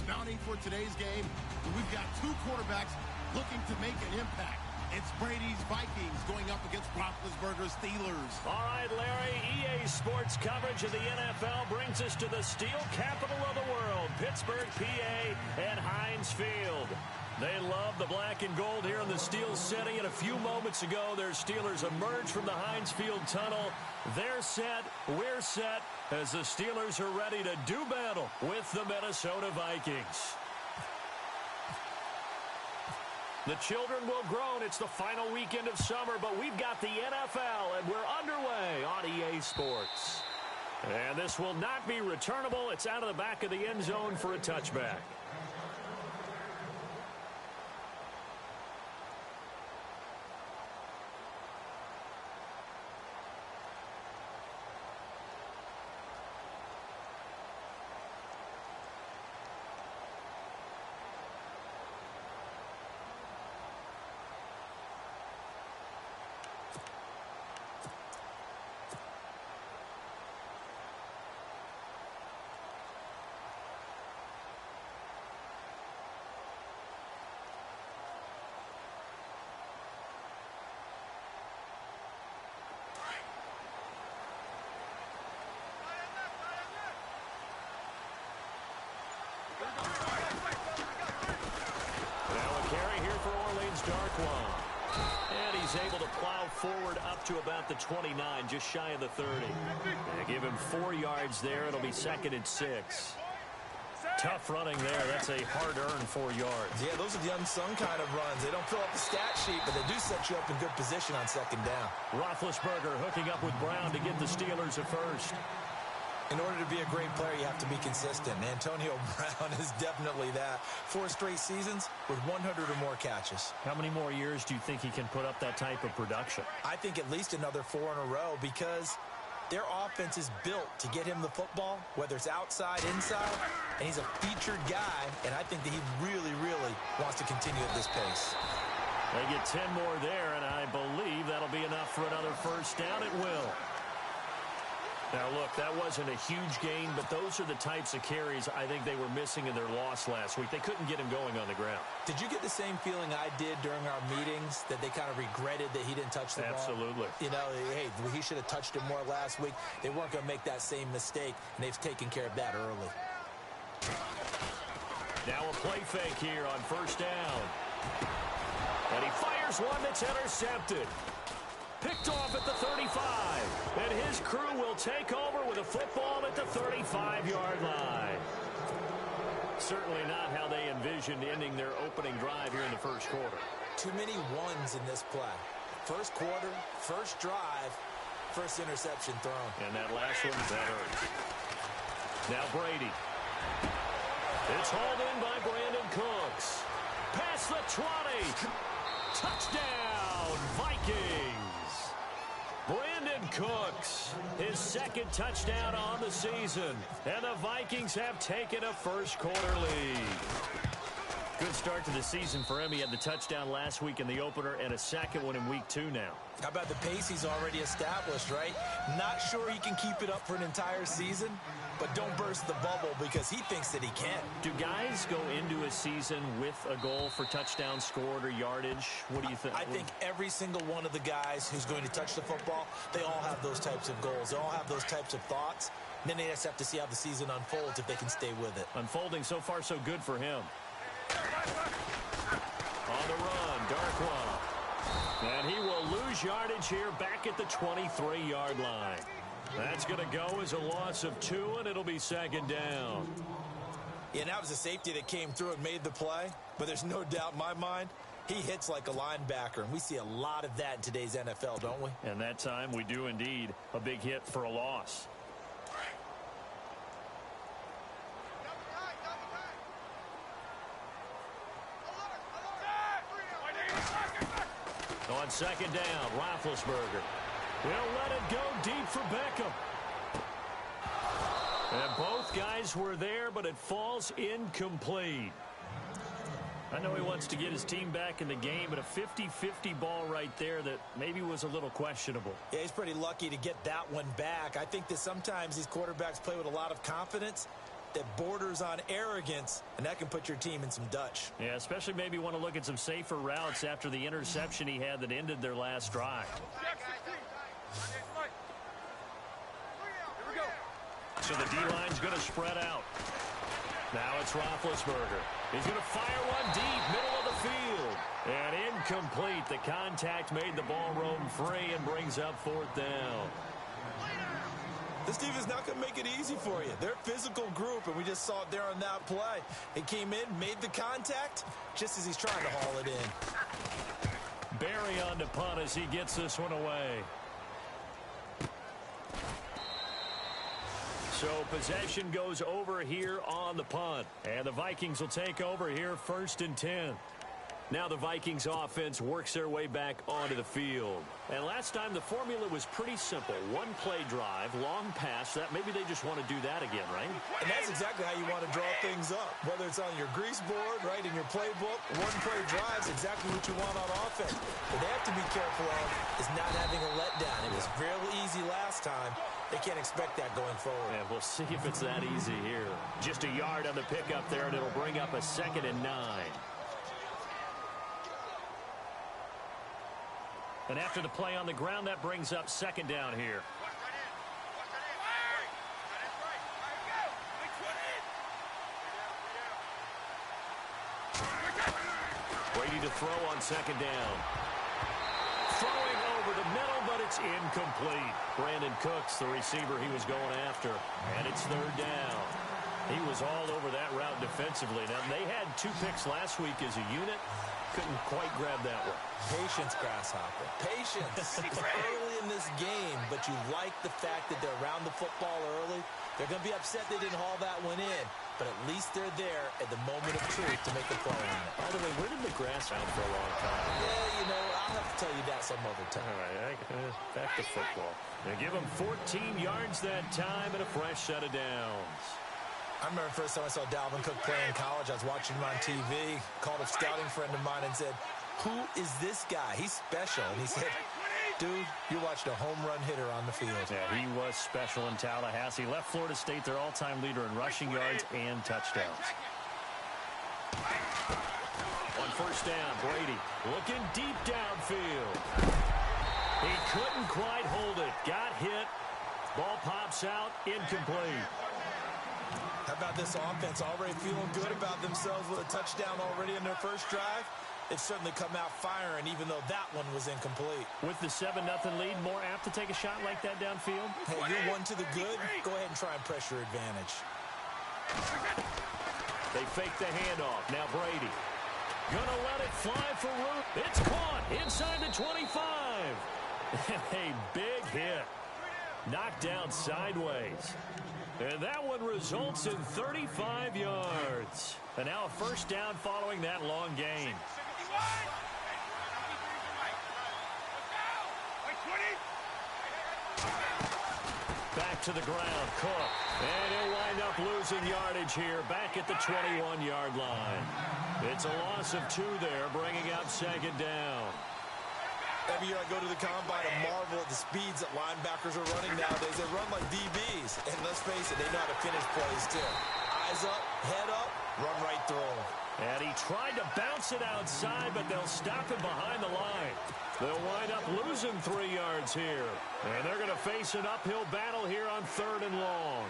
bounty for today's game. We've got two quarterbacks looking to make an impact. It's Brady's Vikings going up against Roethlisberger's Steelers. All right, Larry, EA Sports coverage of the NFL brings us to the steel capital of the world, Pittsburgh, PA, and Heinz Field. They love the black and gold here in the steel city, and a few moments ago, their Steelers emerged from the Heinz Field tunnel. They're set, we're set, as the Steelers are ready to do battle with the Minnesota Vikings. The children will groan. It's the final weekend of summer, but we've got the NFL, and we're underway on EA Sports. And this will not be returnable. It's out of the back of the end zone for a touchback. And he's able to plow forward up to about the 29, just shy of the 30. They give him 4 yards there. It'll be 2nd and 6. Tough running there. That's a hard-earned 4 yards. Yeah, those are the unsung kind of runs. They don't fill up the stat sheet, but they do set you up in good position on 2nd down. Roethlisberger hooking up with Brown to get the Steelers a first. In order to be a great player, you have to be consistent. Antonio Brown is definitely that. 4 straight seasons with 100 or more catches. How many more years do you think he can put up that type of production? I think at least another 4 in a row, because their offense is built to get him the football, whether it's outside, inside, and he's a featured guy, and I think that he really, really wants to continue at this pace. They get 10 more there, and I believe that'll be enough for another first down. It will. Now, look, that wasn't a huge gain, but those are the types of carries I think they were missing in their loss last week. They couldn't get him going on the ground. Did you get the same feeling I did during our meetings, that they kind of regretted that he didn't touch the ball? Absolutely. You know, hey, he should have touched it more last week. They weren't going to make that same mistake, and they've taken care of that early. Now a play fake here on first down. And he fires one that's intercepted. Picked off at the 35. And his crew will take over with a football at the 35-yard line. Certainly not how they envisioned ending their opening drive here in the first quarter. Too many ones in this play. First quarter, first drive, first interception thrown. And that last one, that hurts. Now Brady. It's hauled in by Brandon Cooks. Past the 20. Touchdown, Vikings. Brandon Cooks, his 2nd touchdown on the season. And the Vikings have taken a first quarter lead. Good start to the season for him. He had the touchdown last week in the opener and a 2nd one in week 2 now. How about the pace he's already established, right? Not sure he can keep it up for an entire season, but don't burst the bubble because he thinks that he can. Do guys go into a season with a goal for touchdowns scored or yardage? What do you think? I think every single one of the guys who's going to touch the football, they all have those types of goals. They all have those types of thoughts. And then they just have to see how the season unfolds if they can stay with it. Unfolding so far so good for him. On the run, Darkwa. And he will lose yardage here back at the 23-yard line. That's going to go as a loss of 2, and it'll be 2nd down. Yeah, that was a safety that came through and made the play. But there's no doubt in my mind, he hits like a linebacker. And we see a lot of that in today's NFL, don't we? And that time we do indeed. A big hit for a loss. On 2nd down, Roethlisberger. He'll let it go deep for Beckham. And both guys were there, but it falls incomplete. I know he wants to get his team back in the game, but a 50-50 ball right there that maybe was a little questionable. Yeah, he's pretty lucky to get that one back. I think that sometimes these quarterbacks play with a lot of confidence. that borders on arrogance, and that can put your team in some Dutch. Yeah, especially maybe want to look at some safer routes after the interception he had that ended their last drive. So the D-line's going to spread out. Now it's Roethlisberger. He's going to fire one deep, middle of the field. And incomplete. The contact made the ball roam free and brings up 4th down. This defense not going to make it easy for you. They're a physical group, and we just saw it there on that play. He came in, made the contact, just as he's trying to haul it in. Barry on to punt as he gets this one away. So possession goes over here on the punt. And the Vikings will take over here 1st and 10. Now the Vikings offense works their way back onto the field. And last time the formula was pretty simple. One play drive, long pass. That maybe they just want to do that again, right? And that's exactly how you want to draw things up. Whether it's on your grease board, right, in your playbook, one play drive is exactly what you want on offense. What they have to be careful of is not having a letdown. It was real easy last time. They can't expect that going forward. And we'll see if it's that easy here. Just a yard on the pickup there, and it'll bring up a 2nd and 9. And after the play on the ground, that brings up 2nd down here. Brady to throw on 2nd down. Throwing over the middle, but it's incomplete. Brandon Cooks, the receiver he was going after. And it's 3rd down. He was all over that route defensively. Now, they had 2 picks last week as a unit. Couldn't quite grab that one. Patience, Grasshopper. Patience. It's early in this game, but you like the fact that they're around the football early. They're going to be upset they didn't haul that one in, but at least they're there at the moment of truth to make the play on it. By the way, where did the grass out for a long time? Yeah, you know, I'll have to tell you that some other time. All right, back to football. They give him 14 yards that time and a fresh set of downs. I remember the first time I saw Dalvin Cook play in college. I was watching him on TV, called a scouting friend of mine and said, "Who is this guy? He's special." And he said, "Dude, you watched a home run hitter on the field." Yeah, he was special in Tallahassee. Left Florida State their all-time leader in rushing yards and touchdowns. On 1st down, Brady looking deep downfield. He couldn't quite hold it. Got hit. Ball pops out. Incomplete. How about this offense already feeling good about themselves with a touchdown already in their first drive? They've certainly come out firing, even though that one was incomplete. With the 7-0 lead, more apt to take a shot like that downfield? Hey, you're one to the good. Go ahead and try and press your advantage. They fake the handoff. Now Brady. Gonna let it fly for root. It's caught inside the 25. A big hit. Knocked down sideways. And that one results in 35 yards. And now a 1st down following that long gain. Back to the ground, Cook. And he'll wind up losing yardage here back at the 21-yard line. It's a loss of 2 there, bringing up 2nd down. Every year I go to the combine and marvel at the speeds that linebackers are running nowadays. They run like DBs. And let's face it, they know how to finish plays too. Eyes up, head up, run right through them. And he tried to bounce it outside, but they'll stop him behind the line. They'll wind up losing 3 yards here. And they're going to face an uphill battle here on 3rd and long.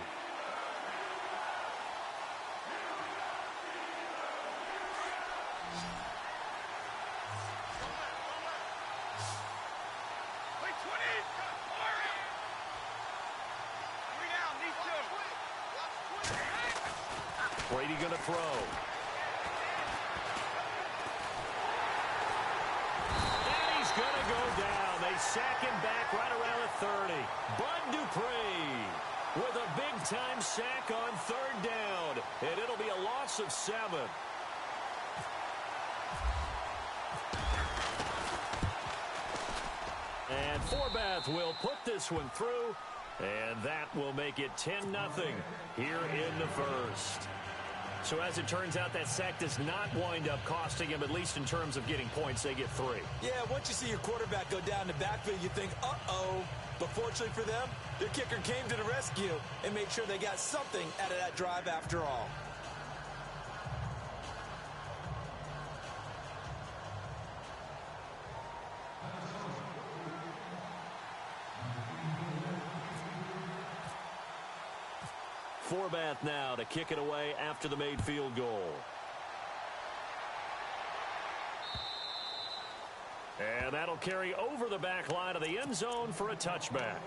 Brady going to throw. And he's going to go down. They sack him back right around the 30. Bud Dupree with a big-time sack on 3rd down. And it'll be a loss of 7. And Forbath will put this one through. And that will make it 10-0 here in the 1st. So as it turns out, that sack does not wind up costing him, at least in terms of getting points. They get 3. Yeah, once you see your quarterback go down the backfield, you think, uh-oh. But fortunately for them, their kicker came to the rescue and made sure they got something out of that drive after all. Forbath now to kick it away after the made field goal. And that'll carry over the back line of the end zone for a touchback.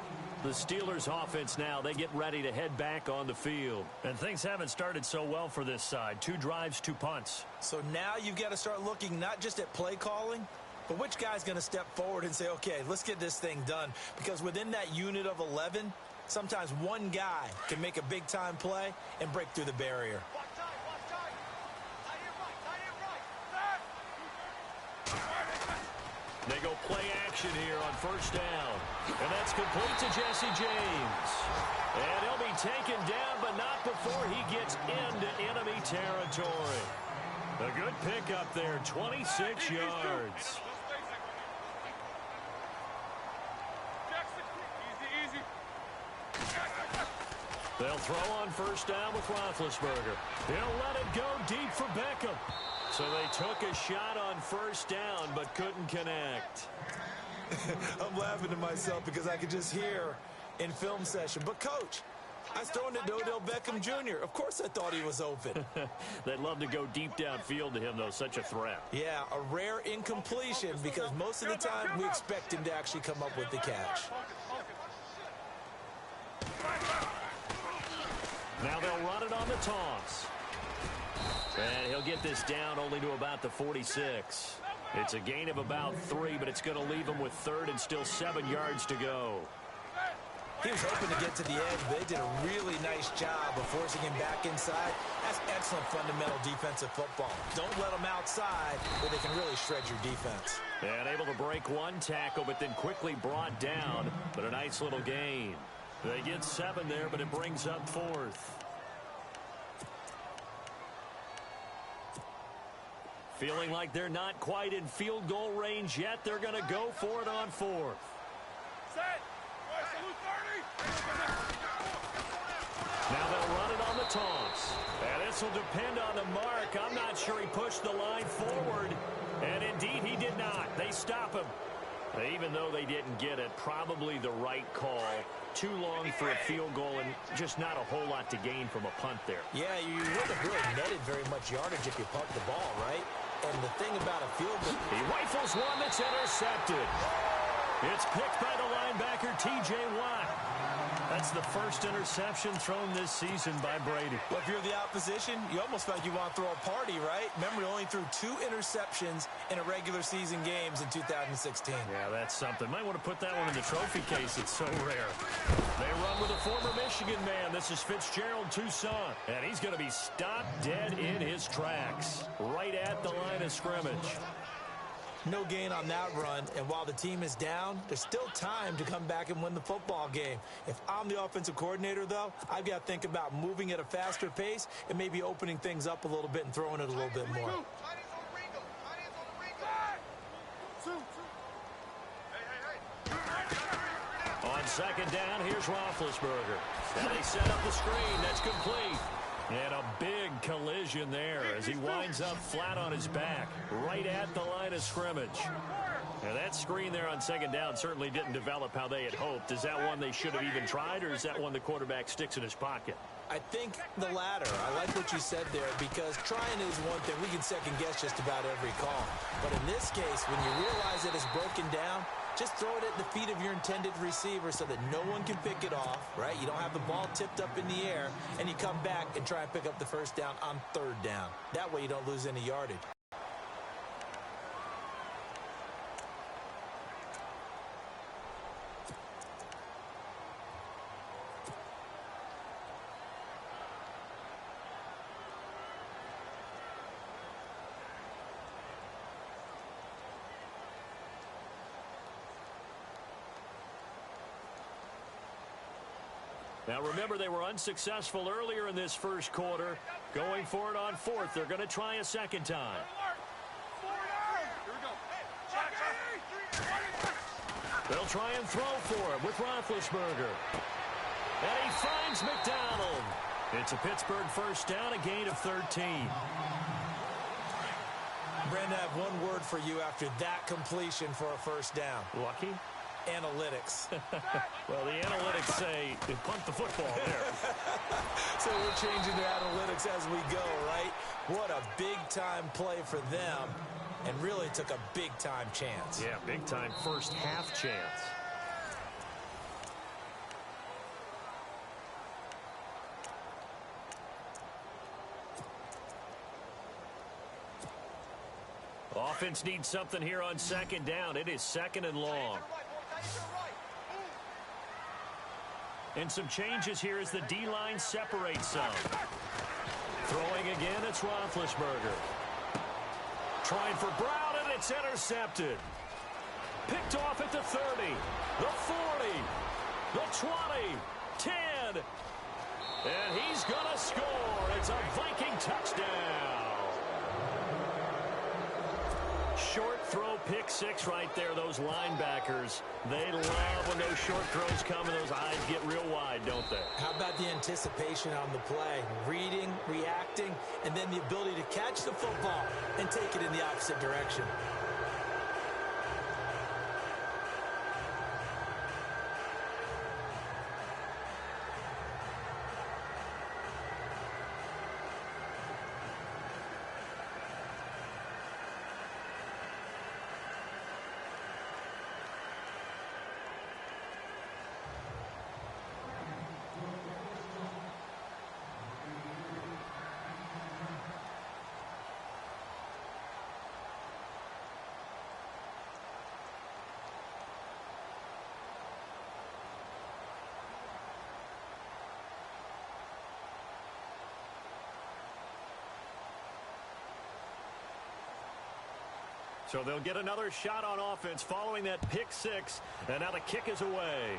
The Steelers offense now, they get ready to head back on the field. And things haven't started so well for this side. 2 drives, 2 punts. So now you've got to start looking not just at play calling, but which guy's going to step forward and say, okay, let's get this thing done. Because within that unit of 11, sometimes one guy can make a big-time play and break through the barrier. They go play action here on first down. And that's complete to Jesse James. And he'll be taken down, but not before he gets into enemy territory. A good pickup there, 26 yards. They'll throw on first down with Roethlisberger. He'll let it go deep for Beckham. So they took a shot on first down, but couldn't connect. I'm laughing to myself because I could just hear in film session. But, Coach, I was throwing it to Odell Beckham Jr. Of course I thought he was open. They'd love to go deep downfield to him, though. Such a threat. Yeah, a rare incompletion because most of the time we expect him to actually come up with the catch. Now they'll run it on the toss. And he'll get this down only to about the 46. It's a gain of about 3, but it's going to leave him with 3rd and still 7 yards to go. He was hoping to get to the edge, but they did a really nice job of forcing him back inside. That's excellent fundamental defensive football. Don't let them outside where they can really shred your defense. And able to break one tackle, but then quickly brought down. But a nice little gain. They get 7 there, but it brings up 4th. Feeling like they're not quite in field goal range yet. They're going to go for it on 4th. Now they'll run it on the toss. And this will depend on the mark. I'm not sure he pushed the line forward. And indeed, he did not. They stop him. Even though they didn't get it, probably the right call. Too long for a field goal and just not a whole lot to gain from a punt there. Yeah, you wouldn't have really netted very much yardage if you pumped the ball, right? And the thing about a field goal... He rifles one that's intercepted. It's picked by the linebacker, T.J. Watt. That's the first interception thrown this season by Brady. Well, if you're the opposition, you almost feel like you want to throw a party, right? Remember, he only threw 2 interceptions in a regular season games in 2016. Yeah, that's something. Might want to put that one in the trophy case. It's so rare. They run with a former Michigan man. This is Fitzgerald Toussaint. And he's going to be stopped dead in his tracks. Right at the line of scrimmage. No gain on that run, and while the team is down, there's still time to come back and win the football game. If I'm the offensive coordinator, though, I've got to think about moving at a faster pace and maybe opening things up a little bit and throwing it a little bit more. On second down, here's Roethlisberger. And they set up the screen. That's complete. And a big collision there as he winds up flat on his back, right at the line of scrimmage. Now that screen there on second down certainly didn't develop how they had hoped. Is that one they should have even tried, or is that one the quarterback sticks in his pocket? I think the latter. I like what you said there, because trying is one thing. We can second guess just about every call. But in this case, when you realize that it's broken down, just throw it at the feet of your intended receiver so that no one can pick it off, right? You don't have the ball tipped up in the air, and you come back and try and pick up the first down on third down. That way you don't lose any yardage. Now, remember, they were unsuccessful earlier in this first quarter. Going for it on fourth. They're going to try a second time. They'll try and throw for it with Roethlisberger. And he finds McDonald. It's a Pittsburgh first down, a gain of 13. Brandon, I have one word for you after that completion for a first down. Lucky? Analytics. Well, the analytics say punt the football there. So we're changing the analytics as we go, right? What a big-time play for them, and really took a big-time chance. Yeah, big-time first half chance. Offense needs something here on second down. It is second and long. And some changes here as the D-line separates some. Throwing again, it's Roethlisberger. Trying for Brown, and it's intercepted. Picked off at the 30, the 40, the 20, 10. And he's going to score. It's a Viking touchdown. Short throw, pick six right there. Those linebackers, they love when those short throws come and those eyes get real wide, don't they? How about the anticipation on the play? Reading, reacting, and then the ability to catch the football and take it in the opposite direction. So they'll get another shot on offense following that pick six, and now the kick is away.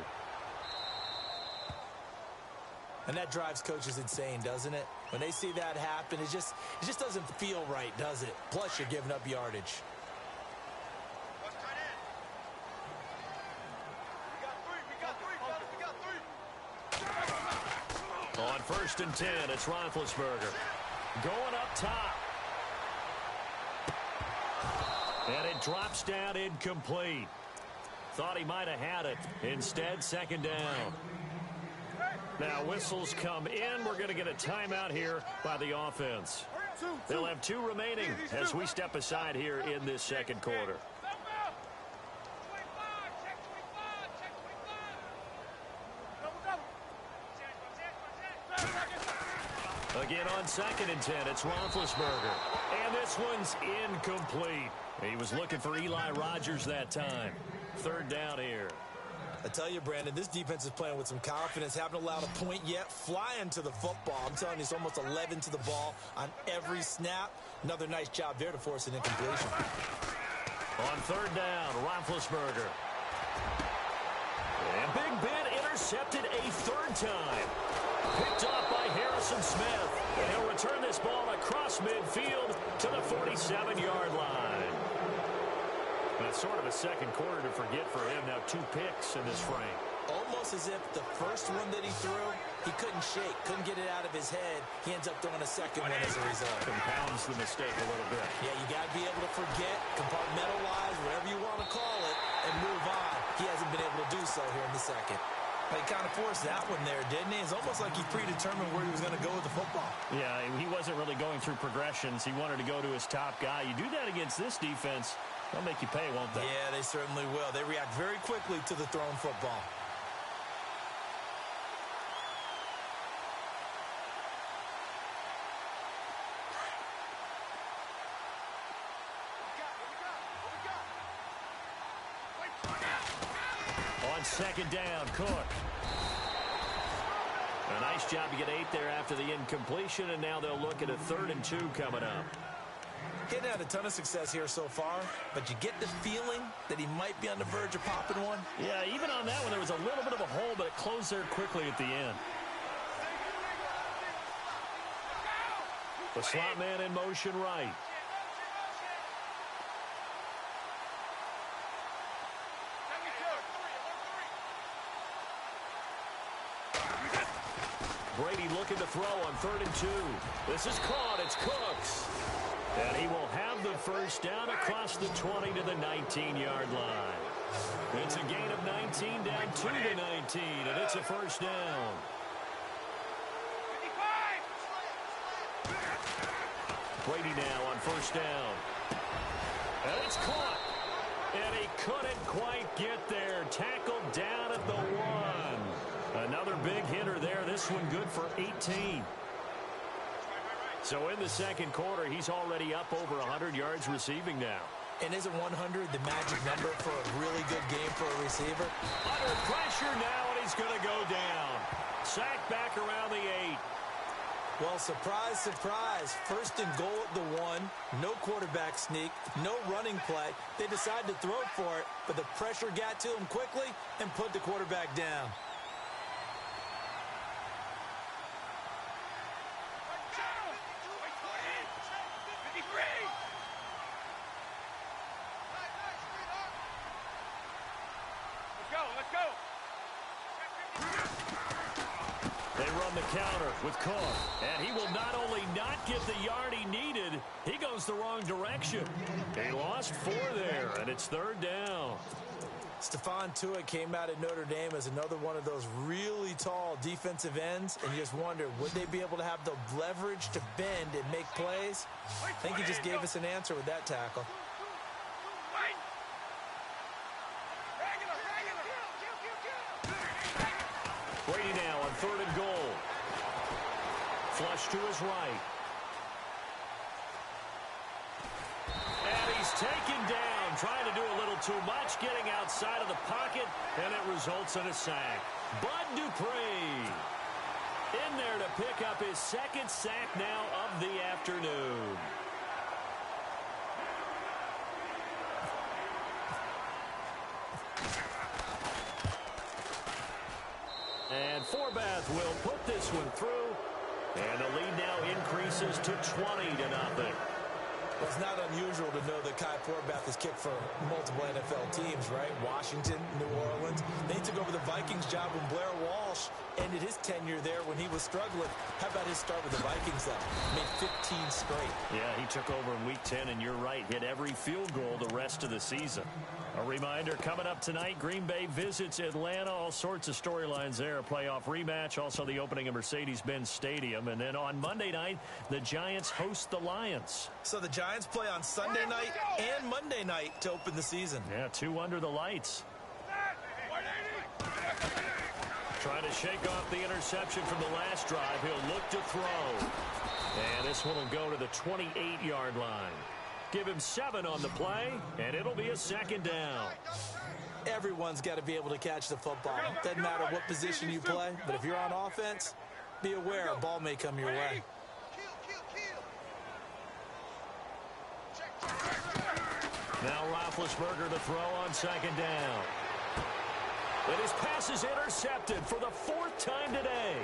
And that drives coaches insane, doesn't it? When they see that happen, it just doesn't feel right, does it? Plus, you're giving up yardage. On first and 10, it's Roethlisberger. Going up top. And it drops down incomplete. Thought he might have had it. Instead, second down. Now, whistles come in. We're going to get a timeout here by the offense. They'll have two remaining as we step aside here in this second quarter. Again on second and 10, it's Roethlisberger. And this one's incomplete. He was looking for Eli Rogers that time. Third down here. I tell you, Brandon, this defense is playing with some confidence. Haven't allowed a point yet. Flying to the football. I'm telling you, it's almost 11 to the ball on every snap. Another nice job there to force an incompletion. On third down, Roethlisberger. And Big Ben intercepted a third time. Picked off by Harrison Smith. And he'll return this ball across midfield to the 47-yard line. That's sort of a second quarter to forget for him. Now 2 picks in this frame. Almost as if the first one that he threw, he couldn't shake, couldn't get it out of his head. He ends up throwing a second one as a result. Compounds the mistake a little bit. Yeah, you got to be able to forget, compartmentalize, whatever you want to call it, and move on. He hasn't been able to do so here in the second. But he kind of forced that one there, didn't he? It's almost like he predetermined where he was going to go with the football. Yeah, he wasn't really going through progressions. He wanted to go to his top guy. You do that against this defense, they'll make you pay, won't they? Yeah, they certainly will. They react very quickly to the thrown football. On second down, Cook. A nice job to get 8 there after the incompletion, and now they'll look at a 3rd and 2 coming up. Hadn't had a ton of success here so far, but you get the feeling that he might be on the verge of popping one. Yeah, even on that one, there was a little bit of a hole, but it closed there quickly at the end. The slot man in motion right. Brady looking to throw on 3rd and 2. This is caught. It's Cooks. And he will have the first down across the 20 to the 19-yard line. It's a gain of 19 down 2 to 19, and it's a first down. Brady now on first down. And it's caught. And he couldn't quite get there. Tackled down at the 1. Another big hitter there. This one good for 18. So in the second quarter, he's already up over 100 yards receiving now. And isn't 100 the magic number for a really good game for a receiver? Under pressure now, and he's going to go down. Sacked back around the 8. Well, surprise, surprise. 1st and goal at the 1. No quarterback sneak. No running play. They decide to throw for it, but the pressure got to him quickly and put the quarterback down. They run the counter with Cook, and he will not only not get the yard he needed, he goes the wrong direction. He lost 4 there, and it's 3rd down. Stephon Tuitt came out of Notre Dame as another one of those really tall defensive ends, and you just wonder, would they be able to have the leverage to bend and make plays? I think he just gave us an answer with that tackle. Brady now on 3rd and goal. Flush to his right. And he's taken down, trying to do a little too much, getting outside of the pocket, and it results in a sack. Bud Dupree in there to pick up his 2nd sack now of the afternoon. And Forbath will put this one through. And the lead now increases to 20-0. Well, it's not unusual to know that Kai Forbath has kicked for multiple NFL teams, right? Washington, New Orleans. They took over the Vikings job when Blair Walsh ended his tenure there when he was struggling. How about his start with the Vikings, though? Made 15 straight. Yeah, he took over in Week 10, and you're right, hit every field goal the rest of the season. A reminder, coming up tonight, Green Bay visits Atlanta. All sorts of storylines there. A playoff rematch, also the opening of Mercedes-Benz Stadium. And then on Monday night, the Giants host the Lions. So the Giants play on Sunday night and Monday night to open the season. Yeah, 2 under the lights. Trying to shake off the interception from the last drive. He'll look to throw. And this one will go to the 28-yard line. Give him 7 on the play, and it'll be a 2nd down. Everyone's got to be able to catch the football. Doesn't matter what position you play, but if you're on offense, be aware a ball may come your way. Now Roethlisberger to throw on 2nd down. And his pass is intercepted for the 4th time today.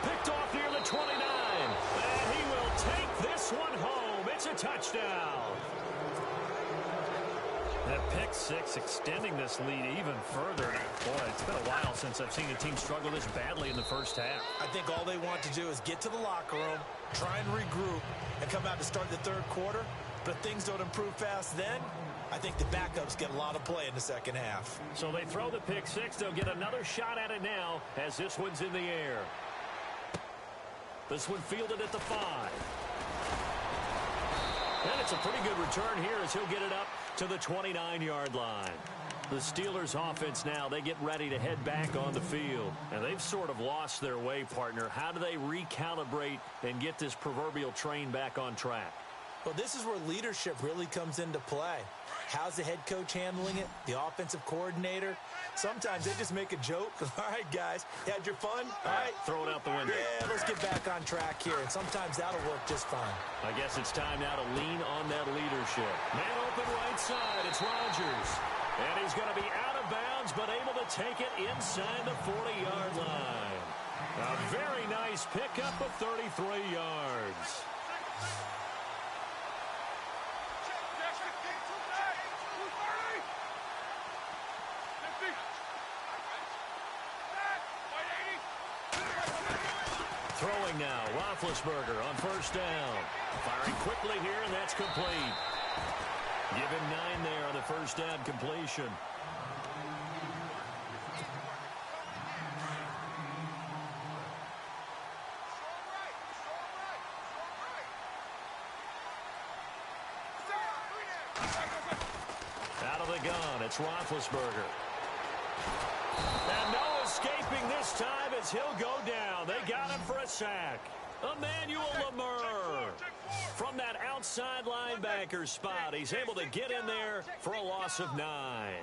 Picked off near the 29. And he will take this one home. It's a touchdown. That pick 6 extending this lead even further. Boy, it's been a while since I've seen a team struggle this badly in the first half. I think all they want to do is get to the locker room, try and regroup, and come out to start the 3rd quarter. But if things don't improve fast then, I think the backups get a lot of play in the second half. So they throw the pick 6. They'll get another shot at it now as this one's in the air. This one fielded at the 5. And it's a pretty good return here as he'll get it up to the 29-yard line. The Steelers offense now, they get ready to head back on the field. And they've sort of lost their way, partner. How do they recalibrate and get this proverbial train back on track? Well, this is where leadership really comes into play. How's the head coach handling it? The offensive coordinator? Sometimes they just make a joke. All right, guys, you had your fun? All right. Throw it out the window. Yeah, let's get back on track here. And sometimes that'll work just fine. I guess it's time now to lean on that leadership. Man open right side. It's Rodgers. And he's going to be out of bounds, but able to take it inside the 40-yard line. A very nice pickup of 33 yards. Throwing now, Roethlisberger on first down. Firing quickly here, and that's complete. Give him 9 there on the first down completion. Out of the gun, it's Roethlisberger. And no escaping this time as he'll go down. They got him for a sack. Emmanuel Lamur from that outside linebacker spot. He's able to get in there for a loss of 9.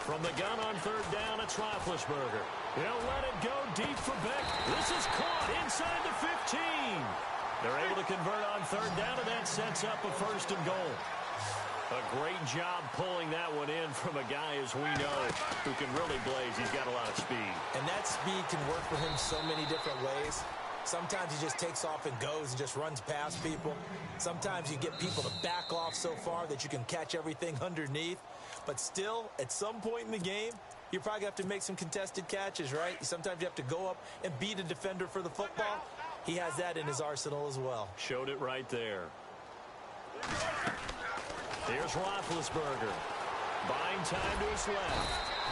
From the gun on third down, it's Roethlisberger. He'll let it go deep for Beck. This is caught inside the 15. They're able to convert on third down, and that sets up a first and goal. A great job pulling that one in from a guy, as we know, who can really blaze. He's got a lot of speed. And that speed can work for him so many different ways. Sometimes he just takes off and goes and just runs past people. Sometimes you get people to back off so far that you can catch everything underneath. But still, at some point in the game, you probably have to make some contested catches, right? Sometimes you have to go up and beat a defender for the football. He has that in his arsenal as well. Showed it right there. Here's Roethlisberger. Buying time to his left.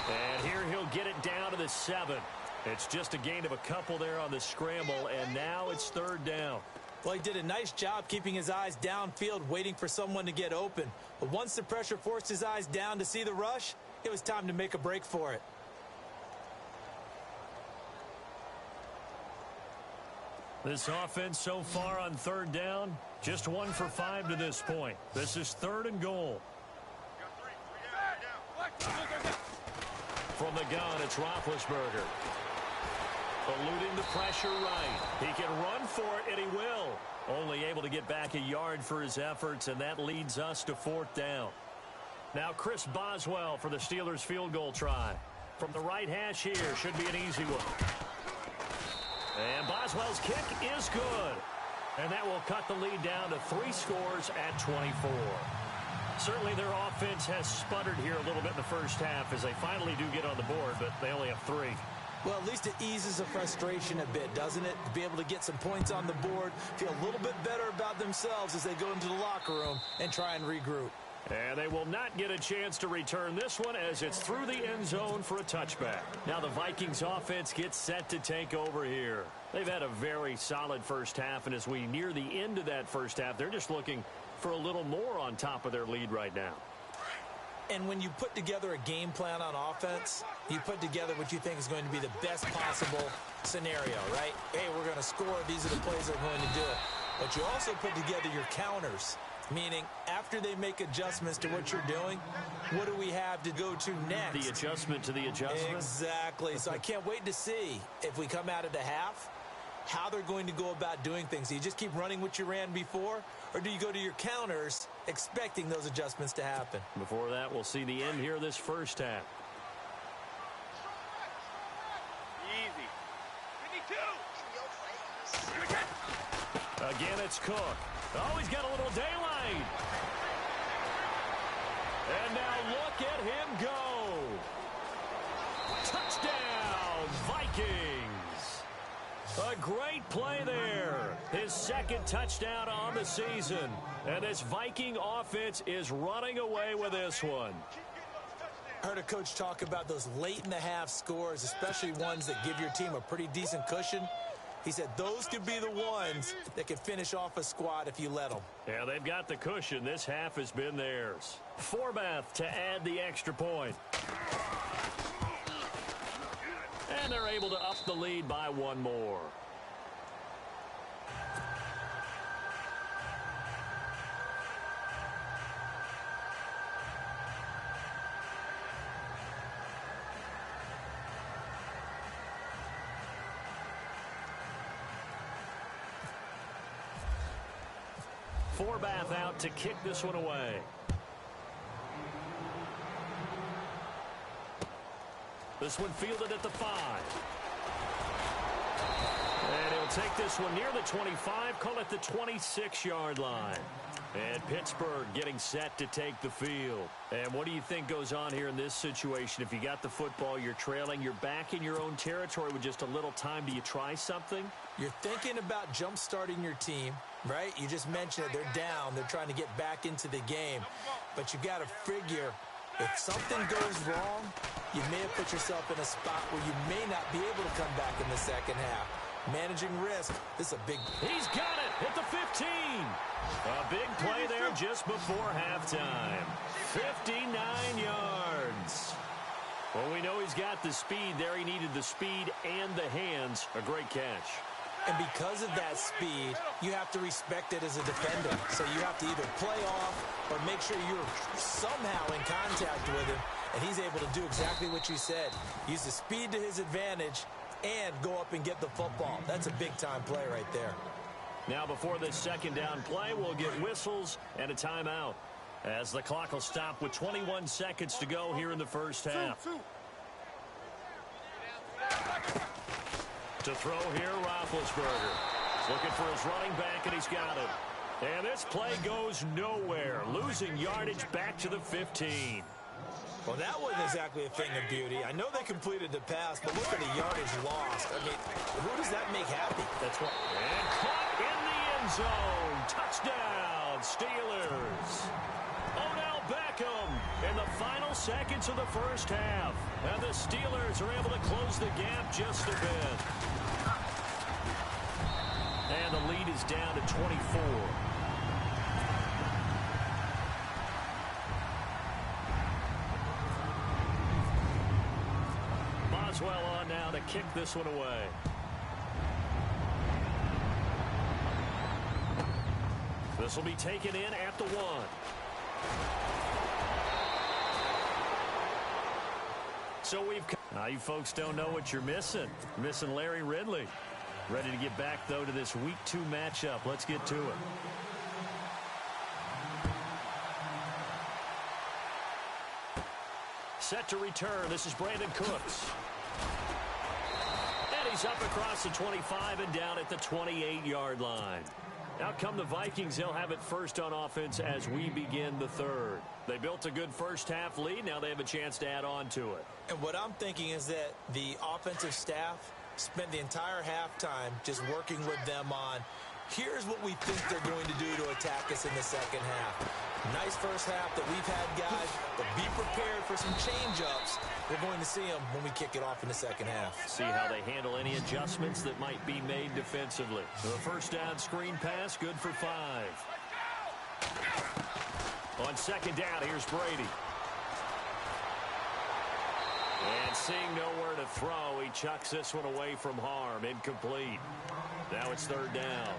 And here he'll get it down to the 7. It's just a gain of a couple there on the scramble, and now it's third down. Well, he did a nice job keeping his eyes downfield, waiting for someone to get open. But once the pressure forced his eyes down to see the rush, it was time to make a break for it. This offense so far on third down, just 1 for 5 to this point. This is third and goal. From the gun, it's Roethlisberger. Eluding the pressure right. He can run for it, and he will. Only able to get back a yard for his efforts, and that leads us to fourth down. Now Chris Boswell for the Steelers field goal try. From the right hash here, should be an easy one. And Boswell's kick is good. And that will cut the lead down to 3 scores at 24. Certainly their offense has sputtered here a little bit in the first half as they finally do get on the board, but they only have 3. Well, at least it eases the frustration a bit, doesn't it? To be able to get some points on the board, feel a little bit better about themselves as they go into the locker room and try and regroup. And they will not get a chance to return this one as it's through the end zone for a touchback. Now the Vikings offense gets set to take over here. They've had a very solid first half, and as we near the end of that first half, they're just looking for a little more on top of their lead right now. And when you put together a game plan on offense, you put together what you think is going to be the best possible scenario, right? Hey, we're going to score. These are the plays that are going to do it. But you also put together your counters, meaning after they make adjustments to what you're doing, what do we have to go to next? The adjustment to the adjustment? Exactly. So I can't wait to see if we come out of the half, how they're going to go about doing things. Do you just keep running what you ran before, or do you go to your counters expecting those adjustments to happen? Before that, we'll see the end here of this first half. Easy. 52. Again, it's Cook. Oh, he's got a little daylight. And now look at him go. Touchdown, Vikings. A great play there. His second touchdown on the season. And this Viking offense is running away with this one. I heard a coach talk about those late-in-the-half scores, especially ones that give your team a pretty decent cushion. He said those could be the ones that could finish off a squad if you let them. Yeah, they've got the cushion. This half has been theirs. Forbath to add the extra point. And they're able to up the lead by 1 more. Forbath out to kick this one away. This one fielded at the 5. And he'll take this one near the 25, call it the 26-yard line. And Pittsburgh getting set to take the field. And what do you think goes on here in this situation? If you got the football, you're trailing, you're back in your own territory with just a little time. Do you try something? You're thinking about jump-starting your team, right? You just mentioned it. They're down. They're trying to get back into the game. But you got to figure if something goes wrong, you may have put yourself in a spot where you may not be able to come back in the second half. Managing risk, this is a big... He's got it at the 15. A big play there just before halftime. 59 yards. Well, we know he's got the speed there. He needed the speed and the hands. A great catch. And because of that speed, you have to respect it as a defender. So you have to either play off or make sure you're somehow in contact with him. And he's able to do exactly what you said. Use the speed to his advantage and go up and get the football. That's a big-time play right there. Now, before this second down play, we'll get whistles and a timeout as the clock will stop with 21 seconds to go here in the first half. To throw here, Roethlisberger. Looking for his running back, and he's got it. And this play goes nowhere. Losing yardage back to the 15. Well, that wasn't exactly a thing of beauty. I know they completed the pass, but look at the yardage lost. I mean, who does that make happy? That's what. And caught in the end zone. Touchdown, Steelers. Odell Beckham in the final seconds of the first half. And the Steelers are able to close the gap just a bit. And the lead is down to 24. Boswell on now to kick this one away. This will be taken in at the 1. So now you folks don't know what you're missing. Missing Larry Ridley. Ready to get back, though, to this Week 2 matchup. Let's get to it. Set to return. This is Brandon Cooks. And he's up across the 25 and down at the 28-yard line. Out come the Vikings. They'll have it first on offense as we begin the third. They built a good first-half lead. Now they have a chance to add on to it. And what I'm thinking is that the offensive staff spent the entire halftime just working with them on, here's what we think they're going to do to attack us in the second half. Nice first half that we've had, guys, but be prepared for some change-ups. We're going to see them when we kick it off in the second half. See how they handle any adjustments that might be made defensively. The first down screen pass, good for 5. On second down, here's Brady. And seeing nowhere to throw, he chucks this one away from harm. Incomplete. Now it's third down.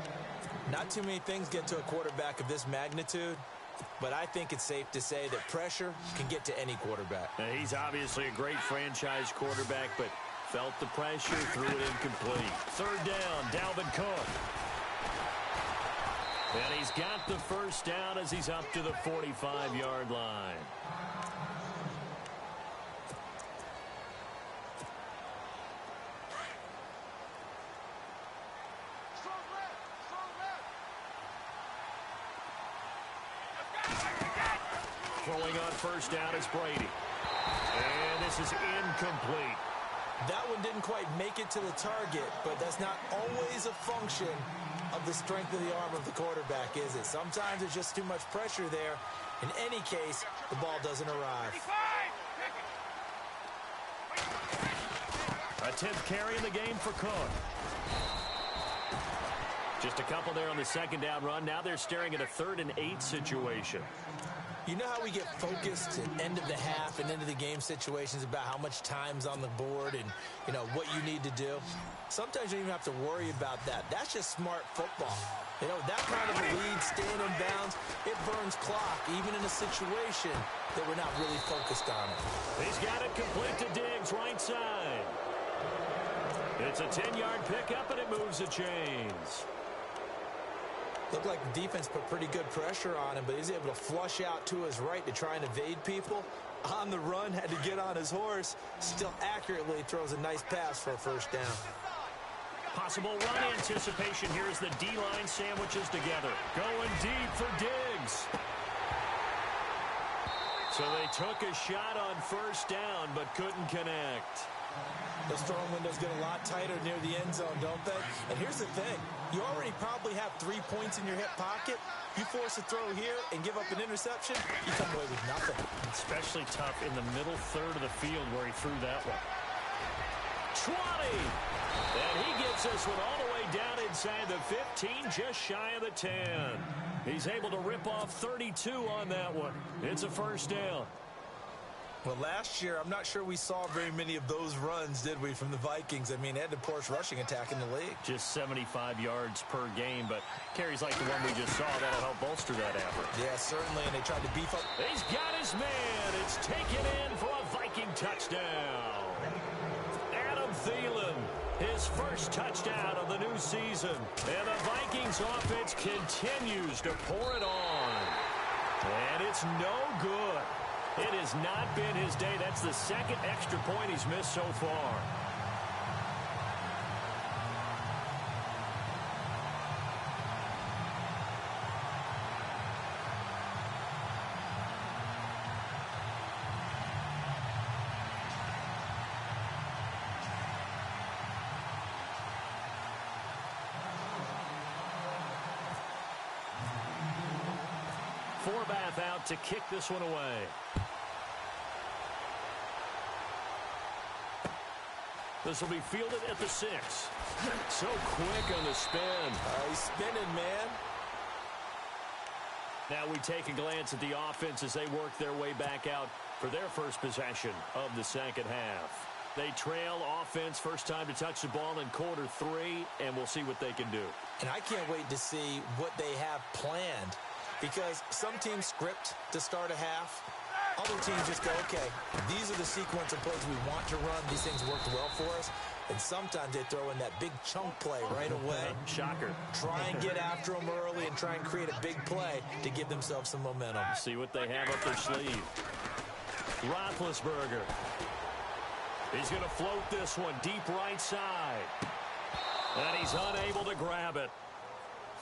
Not too many things get to a quarterback of this magnitude, but I think it's safe to say that pressure can get to any quarterback. Now, he's obviously a great franchise quarterback, but felt the pressure, threw it incomplete. Third down, Dalvin Cook. And he's got the first down as he's up to the 45-yard line. Throwing on first down is Brady. And this is incomplete. That one didn't quite make it to the target, but that's not always a function of the strength of the arm of the quarterback, is it? Sometimes there's just too much pressure there. In any case, the ball doesn't arrive. A 10th carry in the game for Cook. Just a couple there on the second down run. Now they're staring at a 3rd and 8 situation. You know how we get focused at end of the half and into the game situations about how much time's on the board and, you know, what you need to do? Sometimes you don't even have to worry about that. That's just smart football. You know, that kind of a lead, staying in bounds, it burns clock, even in a situation that we're not really focused on it. He's got it complete to Diggs, right side. It's a 10-yard pickup, and it moves the chains. Looked like the defense put pretty good pressure on him, but he's able to flush out to his right to try and evade people. On the run, had to get on his horse. Still accurately throws a nice pass for a first down. Possible run anticipation here as the D-line sandwiches together. Going deep for Diggs. So they took a shot on first down, but couldn't connect. Those throwing windows get a lot tighter near the end zone, don't they? And here's the thing. You already probably have 3 points in your hip pocket. You force a throw here and give up an interception, you come away with nothing. Especially tough in the middle third of the field where he threw that one. 20! And he gets this one all the way down inside the 15, just shy of the 10. He's able to rip off 32 on that one. It's a first down. Well, last year, I'm not sure we saw very many of those runs, did we, from the Vikings? I mean, they had the poorest rushing attack in the league. Just 75 yards per game, but carries like the one we just saw. That'll help bolster that average. Yeah, certainly, and they tried to beef up. He's got his man. It's taken in for a Viking touchdown. Adam Thielen, his first touchdown of the new season. And the Vikings offense continues to pour it on. And it's no good. It has not been his day. That's the second extra point he's missed so far. Forbath out to kick this one away. This will be fielded at the 6. So quick on the spin. He's spinning, man. Now we take a glance at the offense as they work their way back out for their first possession of the second half. They trail offense, first time to touch the ball in quarter 3, and we'll see what they can do. And I can't wait to see what they have planned, because some teams script to start a half. Other teams just go, okay, these are the sequence of plays we want to run. These things worked well for us. And sometimes they throw in that big chunk play right away. Shocker. Try and get after them early and try and create a big play to give themselves some momentum. See what they have up their sleeve. Roethlisberger. He's going to float this one deep right side. And he's unable to grab it.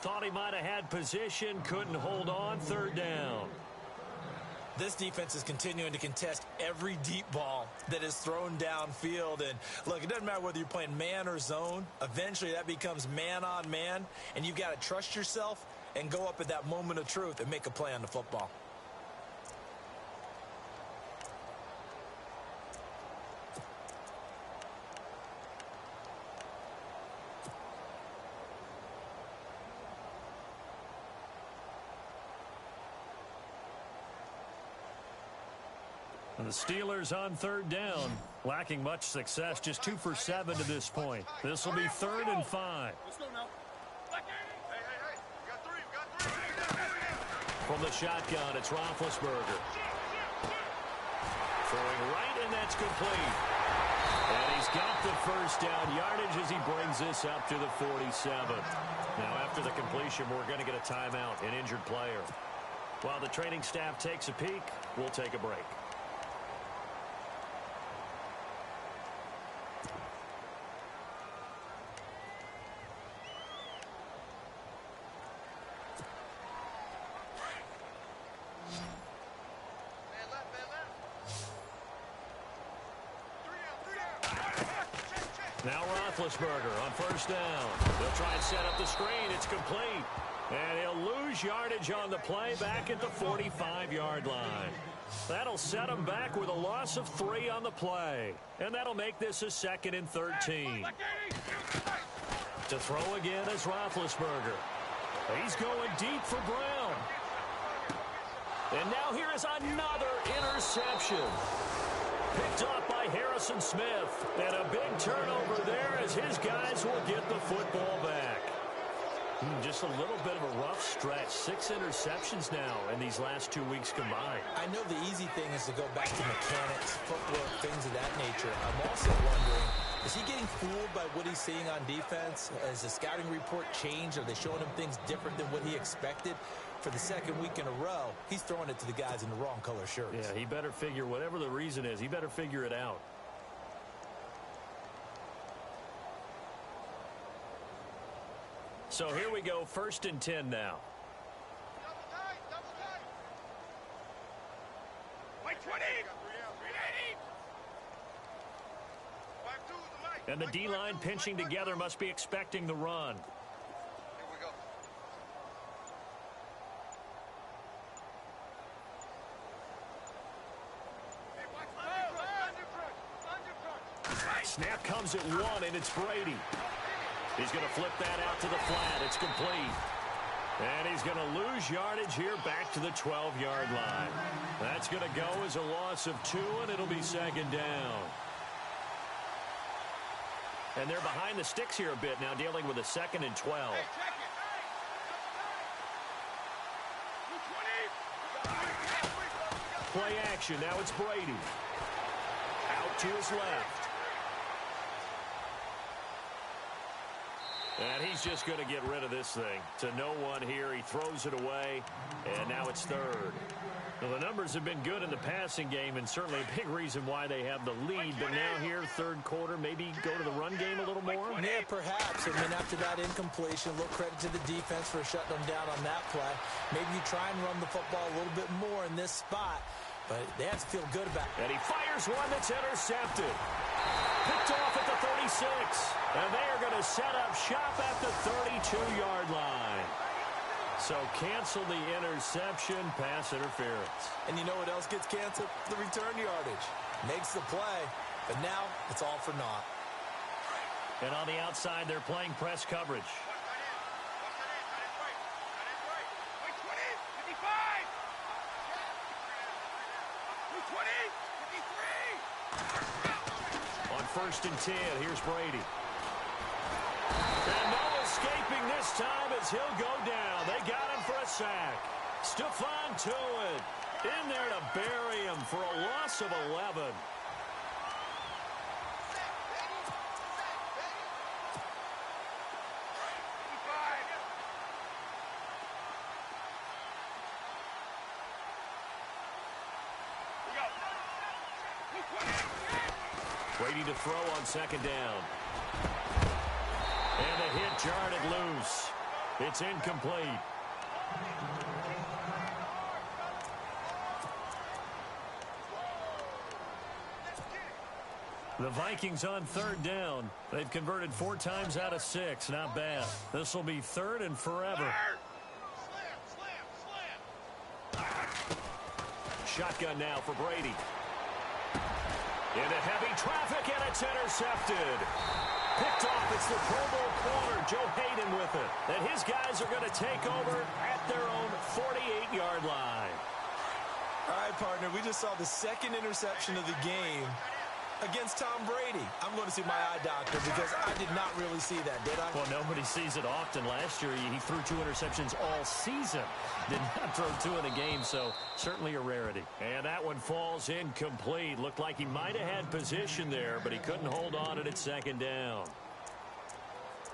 Thought he might have had position, couldn't hold on, third down. This defense is continuing to contest every deep ball that is thrown downfield. And, look, it doesn't matter whether you're playing man or zone. Eventually, that becomes man on man. And you've got to trust yourself and go up at that moment of truth and make a play on the football. And the Steelers on third down, lacking much success, just 2 for 7 to this point. This will be 3rd and 5. Let's go now. Hey, we got three. From the shotgun, it's Roethlisberger. Throwing right, and that's complete. And he's got the first down yardage as he brings this up to the 47. Now, after the completion, we're going to get a timeout, an injured player. While the training staff takes a peek, we'll take a break. Now Roethlisberger on first down. They'll try and set up the screen. It's complete. And he'll lose yardage on the play back at the 45-yard line. That'll set him back with a loss of 3 on the play. And that'll make this a 2nd and 13. To throw again is Roethlisberger. He's going deep for Brown. And now here is another interception. Picked off by Harrison Smith. And a big turnover there as his guys will get the football back. Just a little bit of a rough stretch. 6 interceptions now in these last 2 weeks combined. I know the easy thing is to go back to mechanics, footwork, things of that nature. I'm also wondering, is he getting fooled by what he's seeing on defense? Has the scouting report changed? Are they showing him things different than what he expected? For the 2nd week in a row, he's throwing it to the guys in the wrong color shirts. Yeah, he better figure, whatever the reason is, he better figure it out. So here we go, 1st and 10 now. Double tight. Mike 20. 380. 5-2 is the Mike. And the D-line pinching together must be expecting the run. Here we go. Snap comes at 1, and it's Brady. He's going to flip that out to the flat. It's complete. And he's going to lose yardage here back to the 12-yard line. That's going to go as a loss of 2, and it'll be 2nd down. And they're behind the sticks here a bit now, dealing with a 2nd and 12. Play action. Now it's Brady. Out to his left. And he's just going to get rid of this thing. To no one here. He throws it away. And now it's 3rd. Well, the numbers have been good in the passing game, and certainly a big reason why they have the lead. But now here, 3rd quarter, maybe go to the run game a little more? Yeah, perhaps. I mean, after that incompletion, a little credit to the defense for shutting them down on that play. Maybe you try and run the football a little bit more in this spot. But they have to feel good about it. And he fires one that's intercepted. Picked off at the 36. And they are going to set up shop at the 32-yard line. So cancel the interception, pass interference. And you know what else gets canceled? The return yardage. Makes the play, but now it's all for naught. And on the outside, they're playing press coverage. On 1st and 10, here's Brady. And no escaping this time as he'll go down. They got him for a sack. Stephon Tuitt in there to bury him for a loss of 11. Brady to throw on 2nd down. And the hit jarred it loose. It's incomplete. The Vikings on 3rd down. They've converted 4 times out of 6. Not bad. This will be 3rd and forever. Shotgun now for Brady. Into heavy traffic, and it's intercepted. Picked off, it's the Pro Bowl corner, Joe Hayden with it. And his guys are going to take over at their own 48-yard line. All right, partner, we just saw the 2nd interception of the game against Tom Brady. I'm going to see my eye doctor because I did not really see that, did I? Well, nobody sees it often. Last year, he threw 2 interceptions all season. Did not throw 2 in a game, so certainly a rarity. And that one falls incomplete. Looked like he might have had position there, but he couldn't hold on it at 2nd down.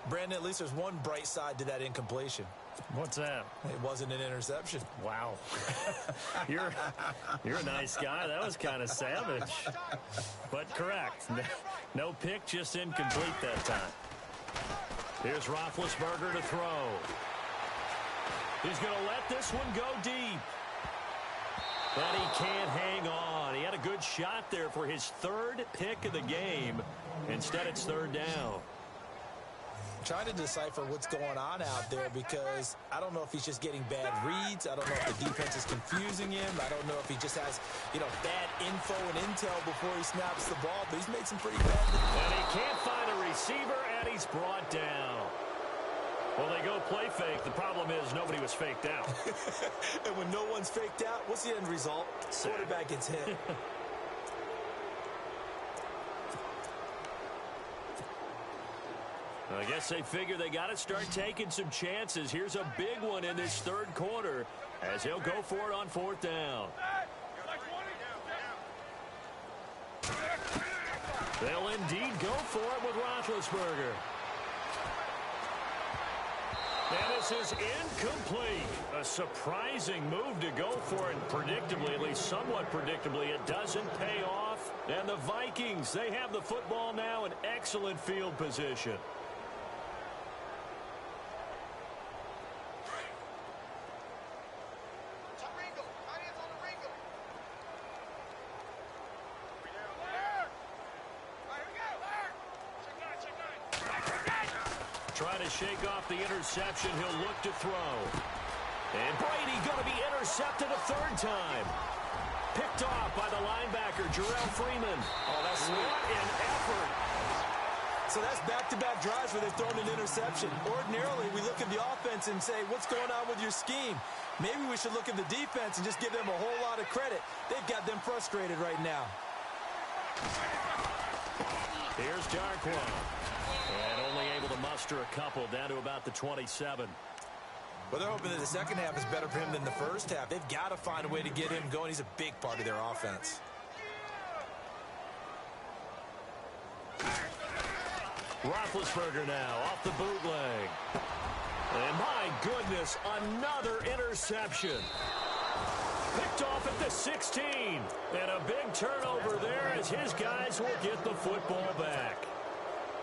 Brandon, at least there's one bright side to that incompletion. What's that? It wasn't an interception. Wow. You're a nice guy. That was kind of savage. But correct. No pick, just incomplete that time. Here's Roethlisberger to throw. He's going to let this one go deep. But he can't hang on. He had a good shot there for his 3rd pick of the game. Instead, it's 3rd down. Trying to decipher what's going on out there because I don't know if he's just getting bad reads. I don't know if the defense is confusing him. I don't know if he just has, bad info and intel before he snaps the ball. But he's made some pretty bad decisions. And he can't find a receiver, and he's brought down. Well, they go play fake. The problem is nobody was faked out. And when no one's faked out, what's the end result? Quarterback gets hit. I guess they figure they got to start taking some chances. Here's a big one in this 3rd quarter as he'll go for it on 4th down. They'll indeed go for it with Roethlisberger. And this is incomplete. A surprising move to go for it predictably, at least somewhat predictably. It doesn't pay off. And the Vikings, they have the football now in excellent field position. to shake off the interception. He'll look to throw. And Brady going to be intercepted a third time. Picked off by the linebacker, Jarrell Freeman. Oh, that's sweet. What an effort. So that's back-to-back drives where they've thrown an interception. Ordinarily, we look at the offense and say, what's going on with your scheme? Maybe we should look at the defense and just give them a whole lot of credit. They've got them frustrated right now. Here's Darquan. And only able to muster a couple down to about the 27. Well, they're hoping that the second half is better for him than the first half. They've got to find a way to get him going. He's a big part of their offense. Roethlisberger now off the bootleg. And my goodness, another interception. Picked off at the 16. And a big turnover there as his guys will get the football back.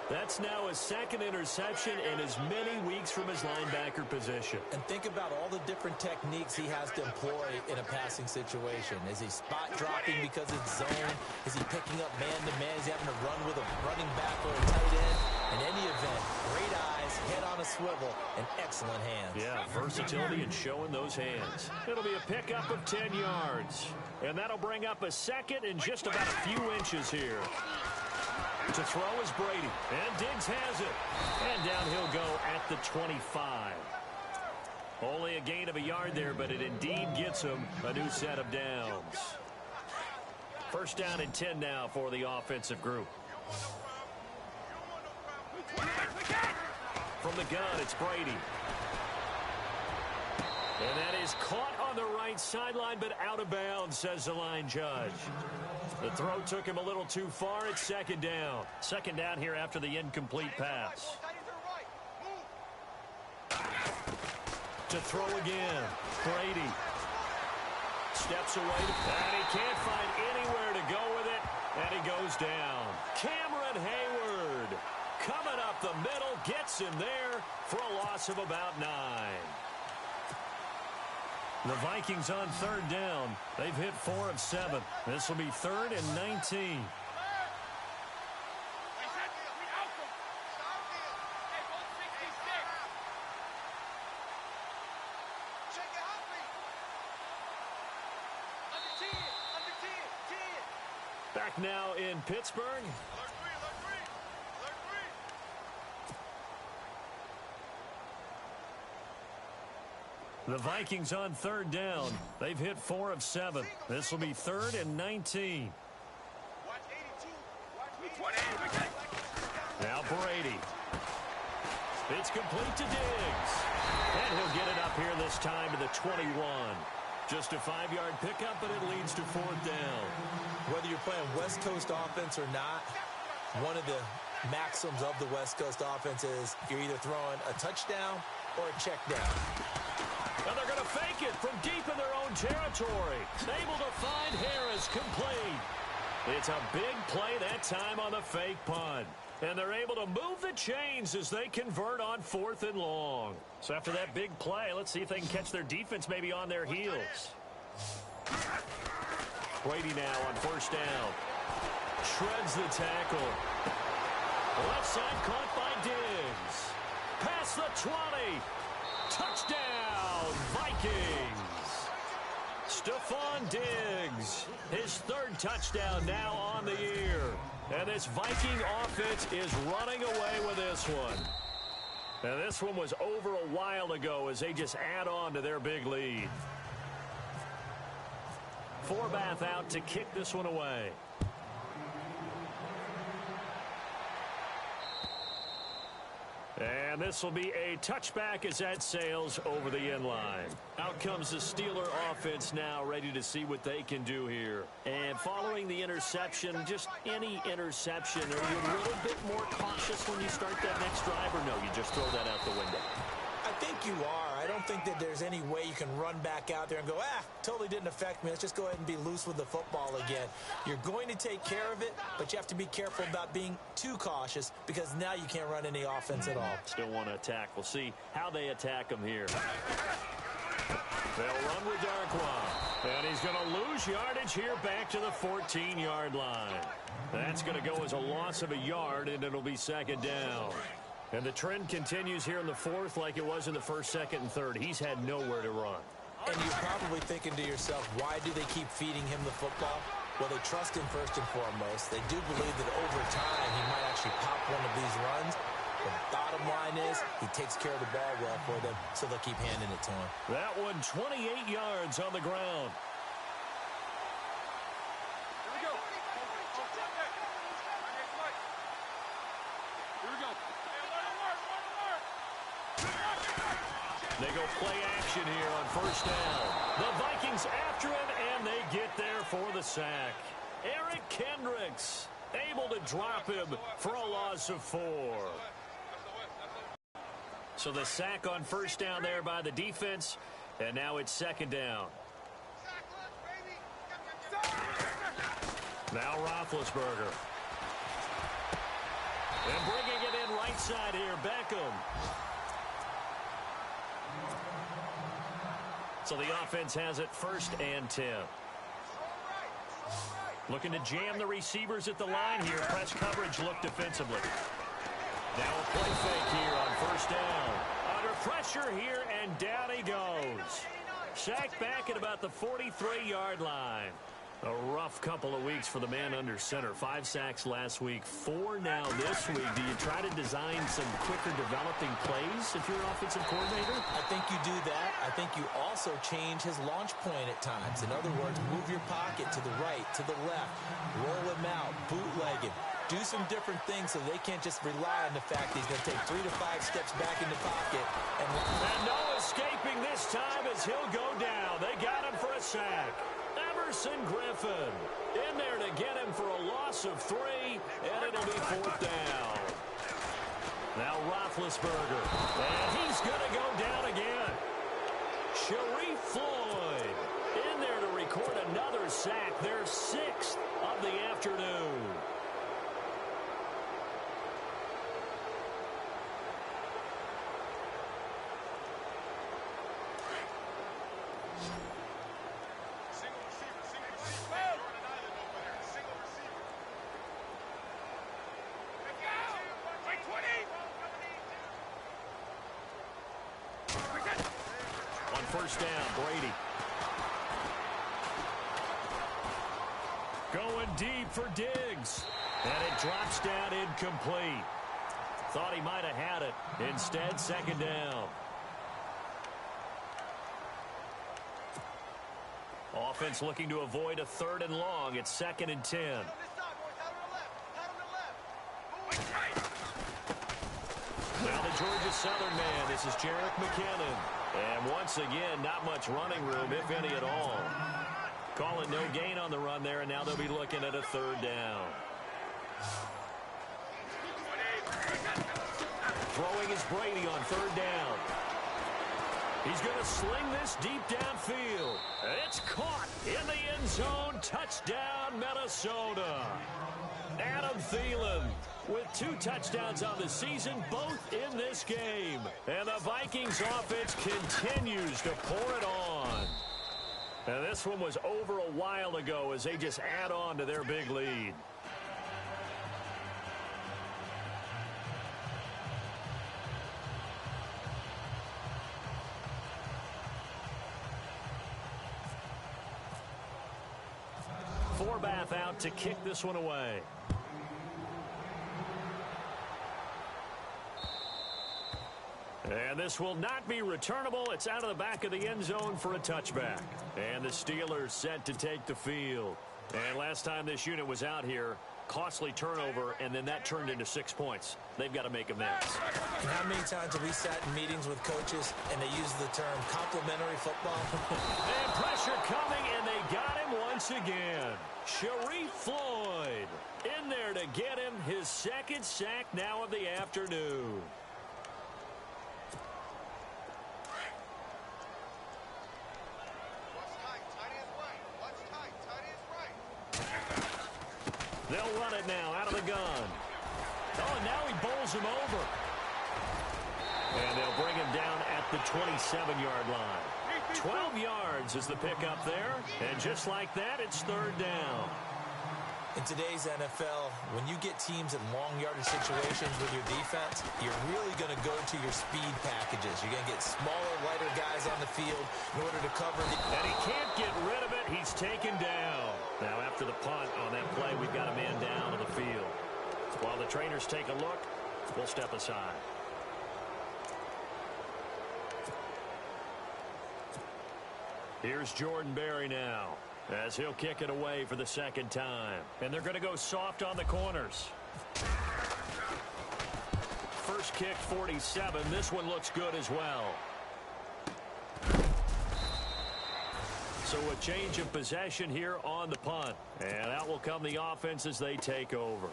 That's now his second interception in as many weeks from his linebacker position. And think about all the different techniques he has to employ in a passing situation. Is he spot dropping because it's zone? Is he picking up man-to-man? Is he having to run with a running back or a tight end? In any event, great eyes, head on a swivel, and excellent hands. Yeah, versatility and showing those hands. It'll be a pickup of 10 yards. And that'll bring up a second and just about a few inches here. To throw is Brady. And Diggs has it. And down he'll go at the 25. Only a gain of a yard there, but it indeed gets him a new set of downs. First down and 10 now for the offensive group. From the gun, it's Brady. And that is caught on the right sideline, but out of bounds, says the line judge. The throw took him a little too far. It's second down. Second down here after the incomplete pass. To throw again. Brady steps away. And he can't find anywhere to go with it. And he goes down. Cameron Hayward coming up the middle. Gets him there for a loss of about 9. The Vikings on third down. They've hit 4 of 7. This will be 3rd and 19. Back now in Pittsburgh. The Vikings on third down. They've hit 4 of 7. This will be 3rd and 19. Now Brady. It's complete to Diggs. And he'll get it up here this time to the 21. Just a 5-yard pickup, but it leads to 4th down. Whether you're playing West Coast offense or not, one of the maxims of the West Coast offense is you're either throwing a touchdown or a check down. And they're going to fake it from deep in their own territory. Able to find Harris complete. It's a big play that time on the fake punt. And they're able to move the chains as they convert on 4th and long. So after that big play, let's see if they can catch their defense maybe on their heels. Brady now on 1st down. Shreds the tackle. Left side caught by Diggs. Past the 20. Touchdown, Vikings. Stephon Diggs, his 3rd touchdown now on the year. And this Viking offense is running away with this one. And this one was over a while ago as they just add on to their big lead. Forbath out to kick this one away. And this will be a touchback as that sails over the end line. Out comes the Steeler offense now, ready to see what they can do here. And following the interception, just any interception, are you a little bit more cautious when you start that next drive, or no, you just throw that out the window? I think you are. I don't think that there's any way you can run back out there and go, totally didn't affect me. Let's just go ahead and be loose with the football again. You're going to take care of it, but you have to be careful about being too cautious because now you can't run any offense at all. Still want to attack. We'll see how they attack him here. They'll run with Darquan. And he's going to lose yardage here back to the 14-yard line. That's going to go as a loss of a yard, and it'll be 2nd down. And the trend continues here in the fourth like it was in the first, second, and third. He's had nowhere to run. And you're probably thinking to yourself, why do they keep feeding him the football? Well, they trust him first and foremost. They do believe that over time he might actually pop one of these runs. The bottom line is he takes care of the ball well for them, so they'll keep handing it to him. That one 28 yards on the ground. Here we go. Here we go. They go play action here on first down. The Vikings after him, and they get there for the sack. Eric Kendricks able to drop him for a loss of 4. So the sack on first down there by the defense, and now it's second down. Now Roethlisberger. And bringing it in right side here, Beckham. So the offense has it first and 10. Looking to jam the receivers at the line here. Press coverage look defensively. Now a play fake here on first down. Under pressure here, and down he goes. Sacked back at about the 43-yard line. A rough couple of weeks for the man under center. 5 sacks last week, 4 now this week. Do you try to design some quicker developing plays if you're an offensive coordinator? I think you do that. I think you also change his launch point at times. In other words, move your pocket to the right, to the left, roll him out, bootleg him. Do some different things so they can't just rely on the fact that he's going to take 3 to 5 steps back in the pocket. And no escaping this time as he'll go down. They got him for a sack. Emerson Griffin in there to get him for a loss of 3, and it'll be 4th down. Now Roethlisberger, and he's going to go down again. Sharif Floyd in there to record another sack, their 6th of the afternoon. First down, Brady. Going deep for Diggs. And it drops down incomplete. Thought he might have had it. Instead, second down. Offense looking to avoid a 3rd and long. It's 2nd and 10. Now the Georgia Southern man. This is Jerick McKinnon. And once again, not much running room, if any at all. Call it no gain on the run there, and now they'll be looking at a 3rd down. Throwing is Brady on 3rd down. He's going to sling this deep downfield. It's caught in the end zone. Touchdown, Minnesota. Adam Thielen with 2 touchdowns on the season, both in this game. And the Vikings offense continues to pour it on. And this one was over a while ago as they just add on to their big lead. Forbath out to kick this one away. And this will not be returnable. It's out of the back of the end zone for a touchback. And the Steelers set to take the field. And last time this unit was out here, costly turnover, and then that turned into 6 points. They've got to make amends. And how many times have we sat in meetings with coaches and they use the term complimentary football? And pressure coming, and they got him once again. Sharif Floyd in there to get him his 2nd sack now of the afternoon. They'll run it now out of the gun. Oh, and now he bowls him over. And they'll bring him down at the 27-yard line. 12 yards is the pickup there. And just like that, it's 3rd down. In today's NFL, when you get teams in long yardage situations with your defense, you're really going to go to your speed packages. You're going to get smaller, lighter guys on the field in order to cover the... And he can't get rid of it. He's taken down. Now, after the punt on that play, we've got a man down on the field. While the trainers take a look, we'll step aside. Here's Jordan Berry now, as he'll kick it away for the second time. And they're going to go soft on the corners. First kick, 47. This one looks good as well. So a change of possession here on the punt. And out will come the offense as they take over.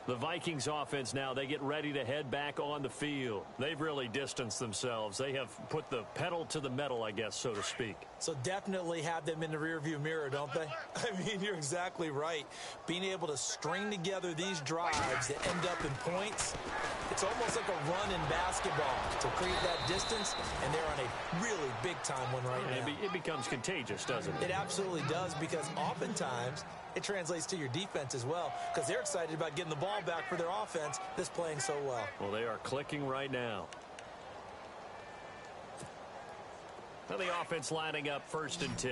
The Vikings offense now, they get ready to head back on the field. They've really distanced themselves. They have put the pedal to the metal, I guess, so to speak. So definitely have them in the rearview mirror, don't they? I mean, you're exactly right. Being able to string together these drives that end up in points, it's almost like a run in basketball to create that distance, and they're on a really big-time one right now. It becomes contagious, doesn't it? It absolutely does, because oftentimes it translates to your defense as well, because they're excited about getting the ball back for their offense that's playing so well. Well, they are clicking right now. Now the offense lining up 1st and 10.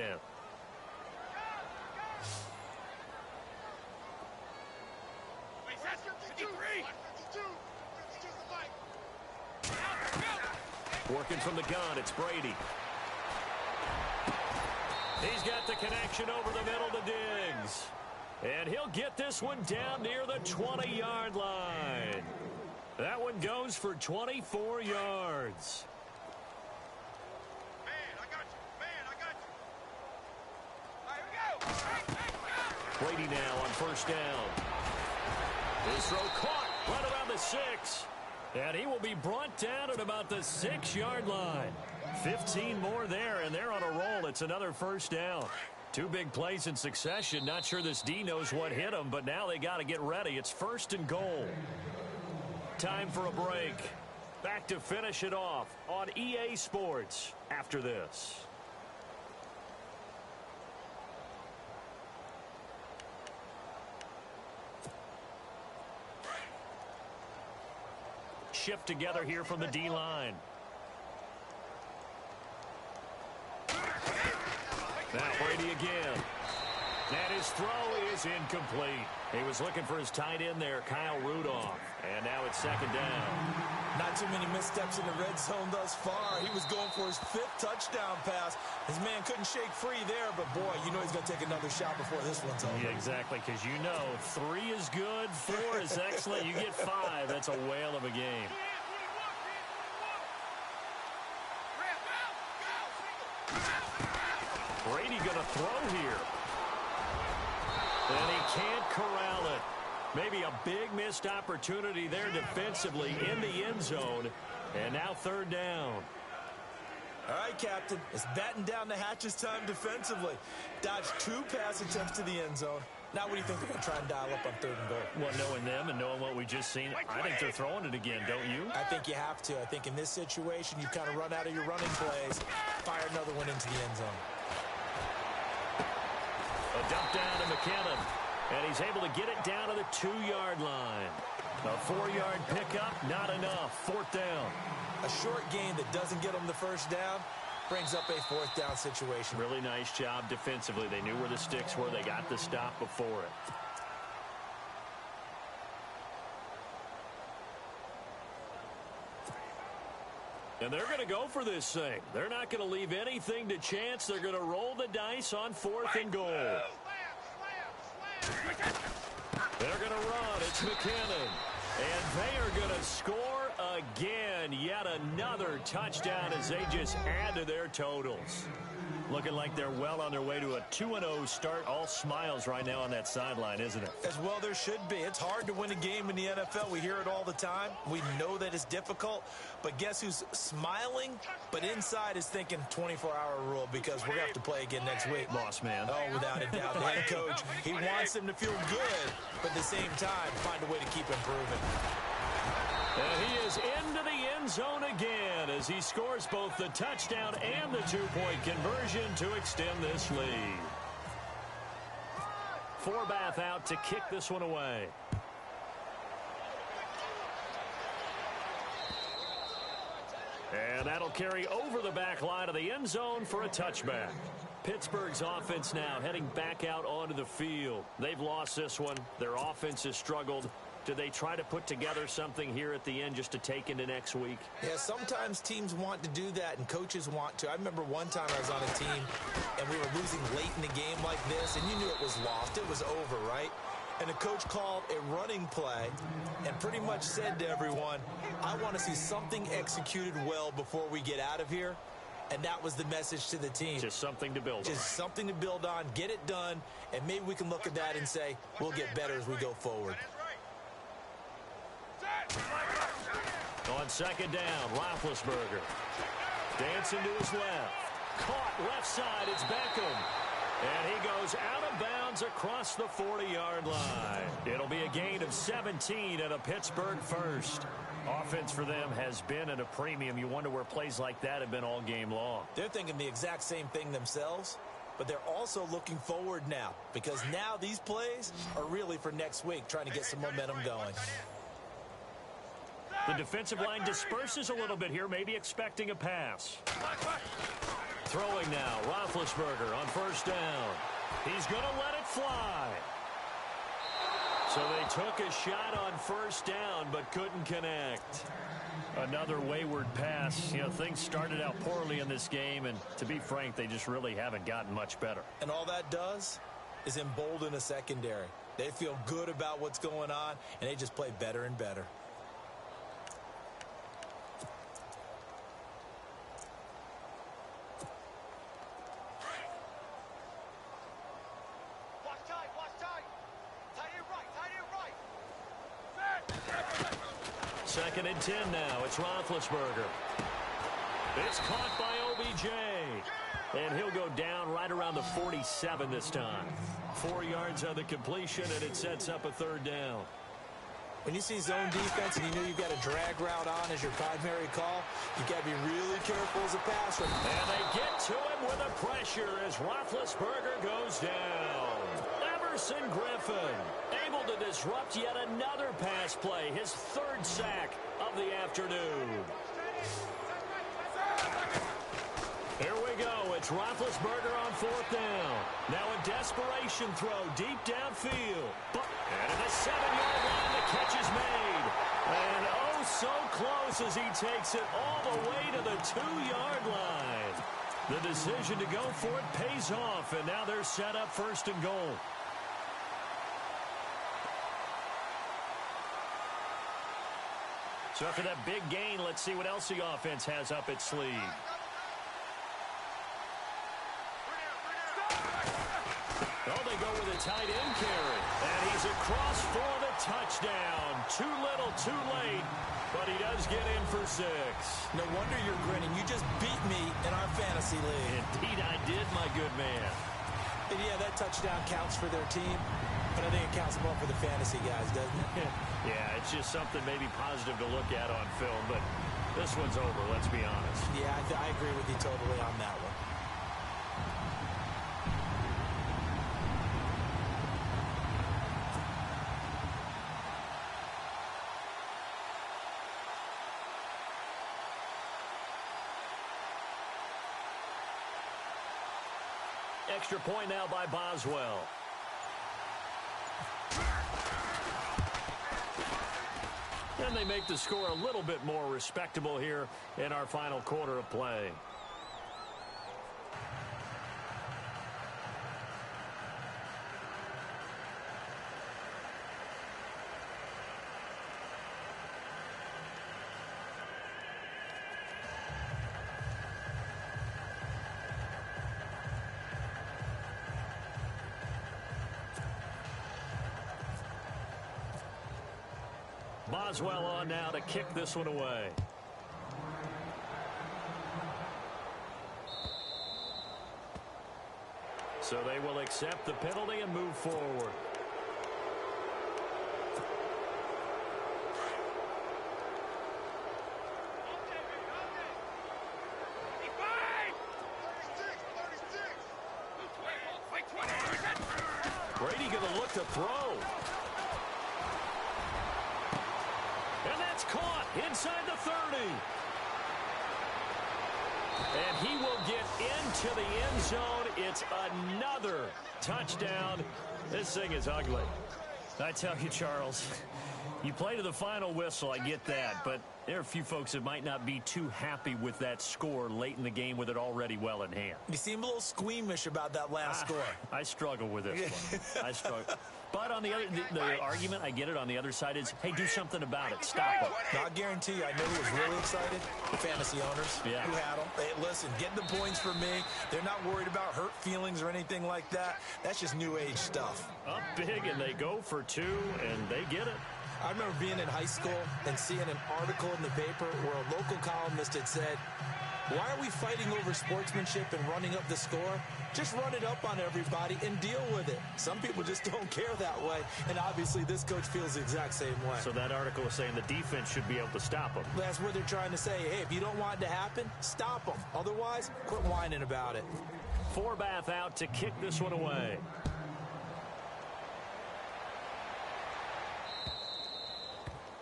Working from the gun, it's Brady. He's got the connection over the middle to Diggs. And he'll get this one down near the 20-yard line. That one goes for 24 yards. Man, I got you. Man, I got you. All right, here we go. Brady now on 1st down. His throw caught right around the 6. And he will be brought down at about the 6-yard line. 15 more there, and they're on a roll. It's another 1st down. 2 big plays in succession. Not sure this D knows what hit him, but now they got to get ready. It's 1st and goal. Time for a break. Back to finish it off on EA Sports after this. Shift together here from the D-line. Now Brady again. And his throw is incomplete. He was looking for his tight end there, Kyle Rudolph. And now it's 2nd down. Not too many missteps in the red zone thus far. He was going for his 5th touchdown pass. His man couldn't shake free there, but boy, you know he's going to take another shot before this one's over. Yeah, exactly, because you know 3 is good, 4 is excellent. You get 5. That's a whale of a game. Brady going to throw here. And he can't corral it. Maybe a big missed opportunity there defensively in the end zone. And now 3rd down. All right, Captain. It's batten down the hatches time defensively. Dodged 2 pass attempts to the end zone. Now what do you think they're going to try and dial up on 3rd and goal? Well, knowing them and knowing what we just seen, I think they're throwing it again, don't you? I think you have to. I think in this situation, you kind of run out of your running plays, fire another one into the end zone. A dump down to McKinnon. And he's able to get it down to the 2-yard line. A 4-yard pickup, not enough. 4th down. A short gain that doesn't get them the 1st down brings up a 4th down situation. Really nice job defensively. They knew where the sticks were. They got the stop before it. And they're going to go for this thing. They're not going to leave anything to chance. They're going to roll the dice on 4th and goal. They're going to run. It's McKinnon. And they are going to score again. Yet another touchdown as they just add to their totals. Looking like they're well on their way to a 2-0 start. All smiles right now on that sideline, isn't it? As well there should be. It's hard to win a game in the NFL. We hear it all the time. We know that it's difficult. But guess who's smiling, but inside is thinking 24-hour rule because we're going to have to play again next week. Boss man. Oh, without a doubt. The head coach, he wants them to feel good, but at the same time, find a way to keep improving. And he is into the end zone again as he scores both the touchdown and the 2-point conversion to extend this lead. Forbath out to kick this one away. And that'll carry over the back line of the end zone for a touchback. Pittsburgh's offense now heading back out onto the field. They've lost this one. Their offense has struggled. Do they try to put together something here at the end just to take into next week? Yeah, sometimes teams want to do that, and coaches want to. I remember one time I was on a team, and we were losing late in the game like this, and you knew it was lost. It was over, right? And the coach called a running play and pretty much said to everyone, I want to see something executed well before we get out of here. And that was the message to the team. Just something to build on. Just something to build on, get it done, and maybe we can look at that and say, we'll get better as we go forward. On second down, Roethlisberger. Dancing to his left. Caught left side, it's Beckham. And he goes out of bounds across the 40-yard line. It'll be a gain of 17 and a Pittsburgh first. Offense for them has been at a premium. You wonder where plays like that have been all game long. They're thinking the exact same thing themselves, but they're also looking forward now because now these plays are really for next week, trying to get some momentum going. The defensive line disperses a little bit here, maybe expecting a pass. Throwing now, Roethlisberger on first down. He's going to let it fly. So they took a shot on first down, but couldn't connect. Another wayward pass. You know, things started out poorly in this game, and to be frank, they just really haven't gotten much better. And all that does is embolden a secondary. They feel good about what's going on, and they just play better and better. Second and 10 now. It's Roethlisberger. It's caught by OBJ. And he'll go down right around the 47 this time. 4 yards on the completion, and it sets up a third down. When you see zone defense and you know you've got a drag route on as your primary call, you've got to be really careful as a passer. And they get to him with a pressure as Roethlisberger goes down. Everson Griffin able to disrupt yet another pass play, his third sack of the afternoon. Here we go. It's Roethlisberger on fourth down. Now a desperation throw deep downfield. And at the 7-yard line, the catch is made. And oh, so close as he takes it all the way to the 2-yard line. The decision to go for it pays off, and now they're set up first and goal. So after that big gain, let's see what else the offense has up its sleeve. Oh, they go with a tight end carry. And he's across for the touchdown. Too little, too late. But he does get in for 6. No wonder you're grinning. You just beat me in our fantasy league. Indeed, I did, my good man. And yeah, that touchdown counts for their team. But I think it counts more for the fantasy guys, doesn't it? Yeah, it's just something maybe positive to look at on film. But this one's over, let's be honest. Yeah, I agree with you totally on that one. Extra point now by Boswell. And they make the score a little bit more respectable here in our final quarter of play. Boswell on now to kick this one away. So they will accept the penalty and move forward. Brady Brady going to look to throw. And that's caught inside the 30. And he will get into the end zone. It's another touchdown. This thing is ugly. I tell you, Charles, you play to the final whistle, I get that, but there are a few folks that might not be too happy with that score late in the game with it already well in hand. You seem a little squeamish about that last score. I struggle with this one. I struggle. But on the other, the argument, I get it, on the other side is, hey, do something about it. Stop it. Now, I guarantee you, I know who was really excited. The fantasy owners who had them. Hey, listen, get the points for me. They're not worried about hurt feelings or anything like that. That's just new age stuff. Up big, and they go for 2, and they get it. I remember being in high school and seeing an article in the paper where a local columnist had said, why are we fighting over sportsmanship and running up the score? Just run it up on everybody and deal with it. Some people just don't care that way, and obviously this coach feels the exact same way. So that article is saying the defense should be able to stop them. That's what they're trying to say. Hey, if you don't want it to happen, stop them. Otherwise, quit whining about it. Forbath out to kick this one away.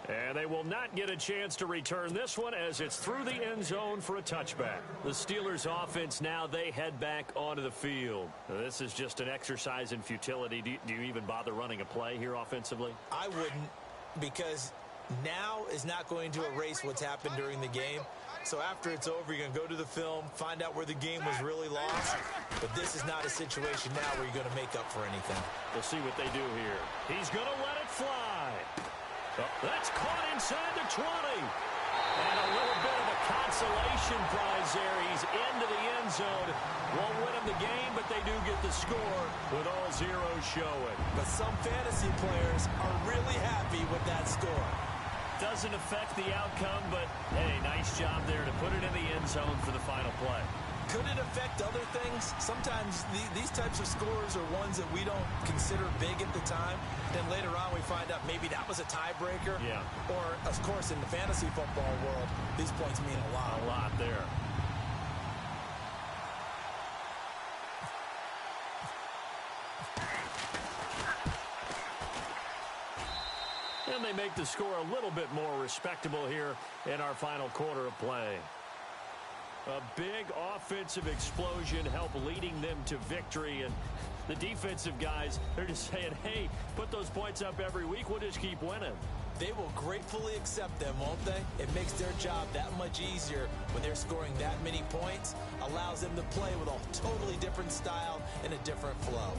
And they will not get a chance to return this one as it's through the end zone for a touchback. The Steelers offense now, they head back onto the field. Now, this is just an exercise in futility. Do you even bother running a play here offensively? I wouldn't, because now is not going to erase what's happened during the game. So after it's over, you're going to go to the film, find out where the game was really lost. But this is not a situation now where you're going to make up for anything. We'll see what they do here. He's going to let it fly. Oh, that's caught inside the 20. And a little bit of a consolation prize there. He's into the end zone. Won't win him the game, but they do get the score with all zeros showing. But some fantasy players are really happy with that score. Doesn't affect the outcome, but, hey, nice job there to put it in the end zone for the final play. Could it affect other things? Sometimes these types of scores are ones that we don't consider big at the time. Then later on we find out maybe that was a tiebreaker. Yeah. Or, of course, in the fantasy football world, these points mean a lot. A lot there. And they make the score a little bit more respectable here in our final quarter of play. A big offensive explosion helped leading them to victory. And the defensive guys, they're just saying, hey, put those points up every week. We'll just keep winning. They will gratefully accept them, won't they? It makes their job that much easier when they're scoring that many points. Allows them to play with a totally different style and a different flow.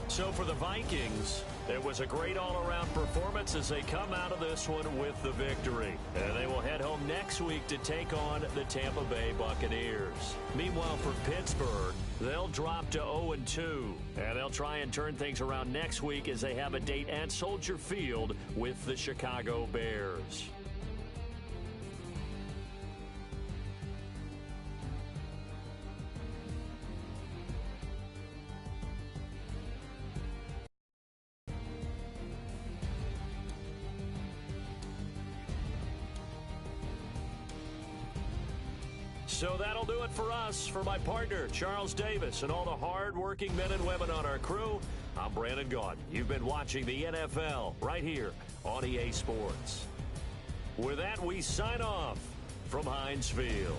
So for the Vikings, it was a great all-around performance as they come out of this one with the victory. And they will head home next week to take on the Tampa Bay Buccaneers. Meanwhile, for Pittsburgh, they'll drop to 0-2. And they'll try and turn things around next week as they have a date at Soldier Field with the Chicago Bears. So that'll do it for us. For my partner, Charles Davis, and all the hard-working men and women on our crew, I'm Brandon Gaudin. You've been watching the NFL right here on EA Sports. With that, we sign off from Heinz Field.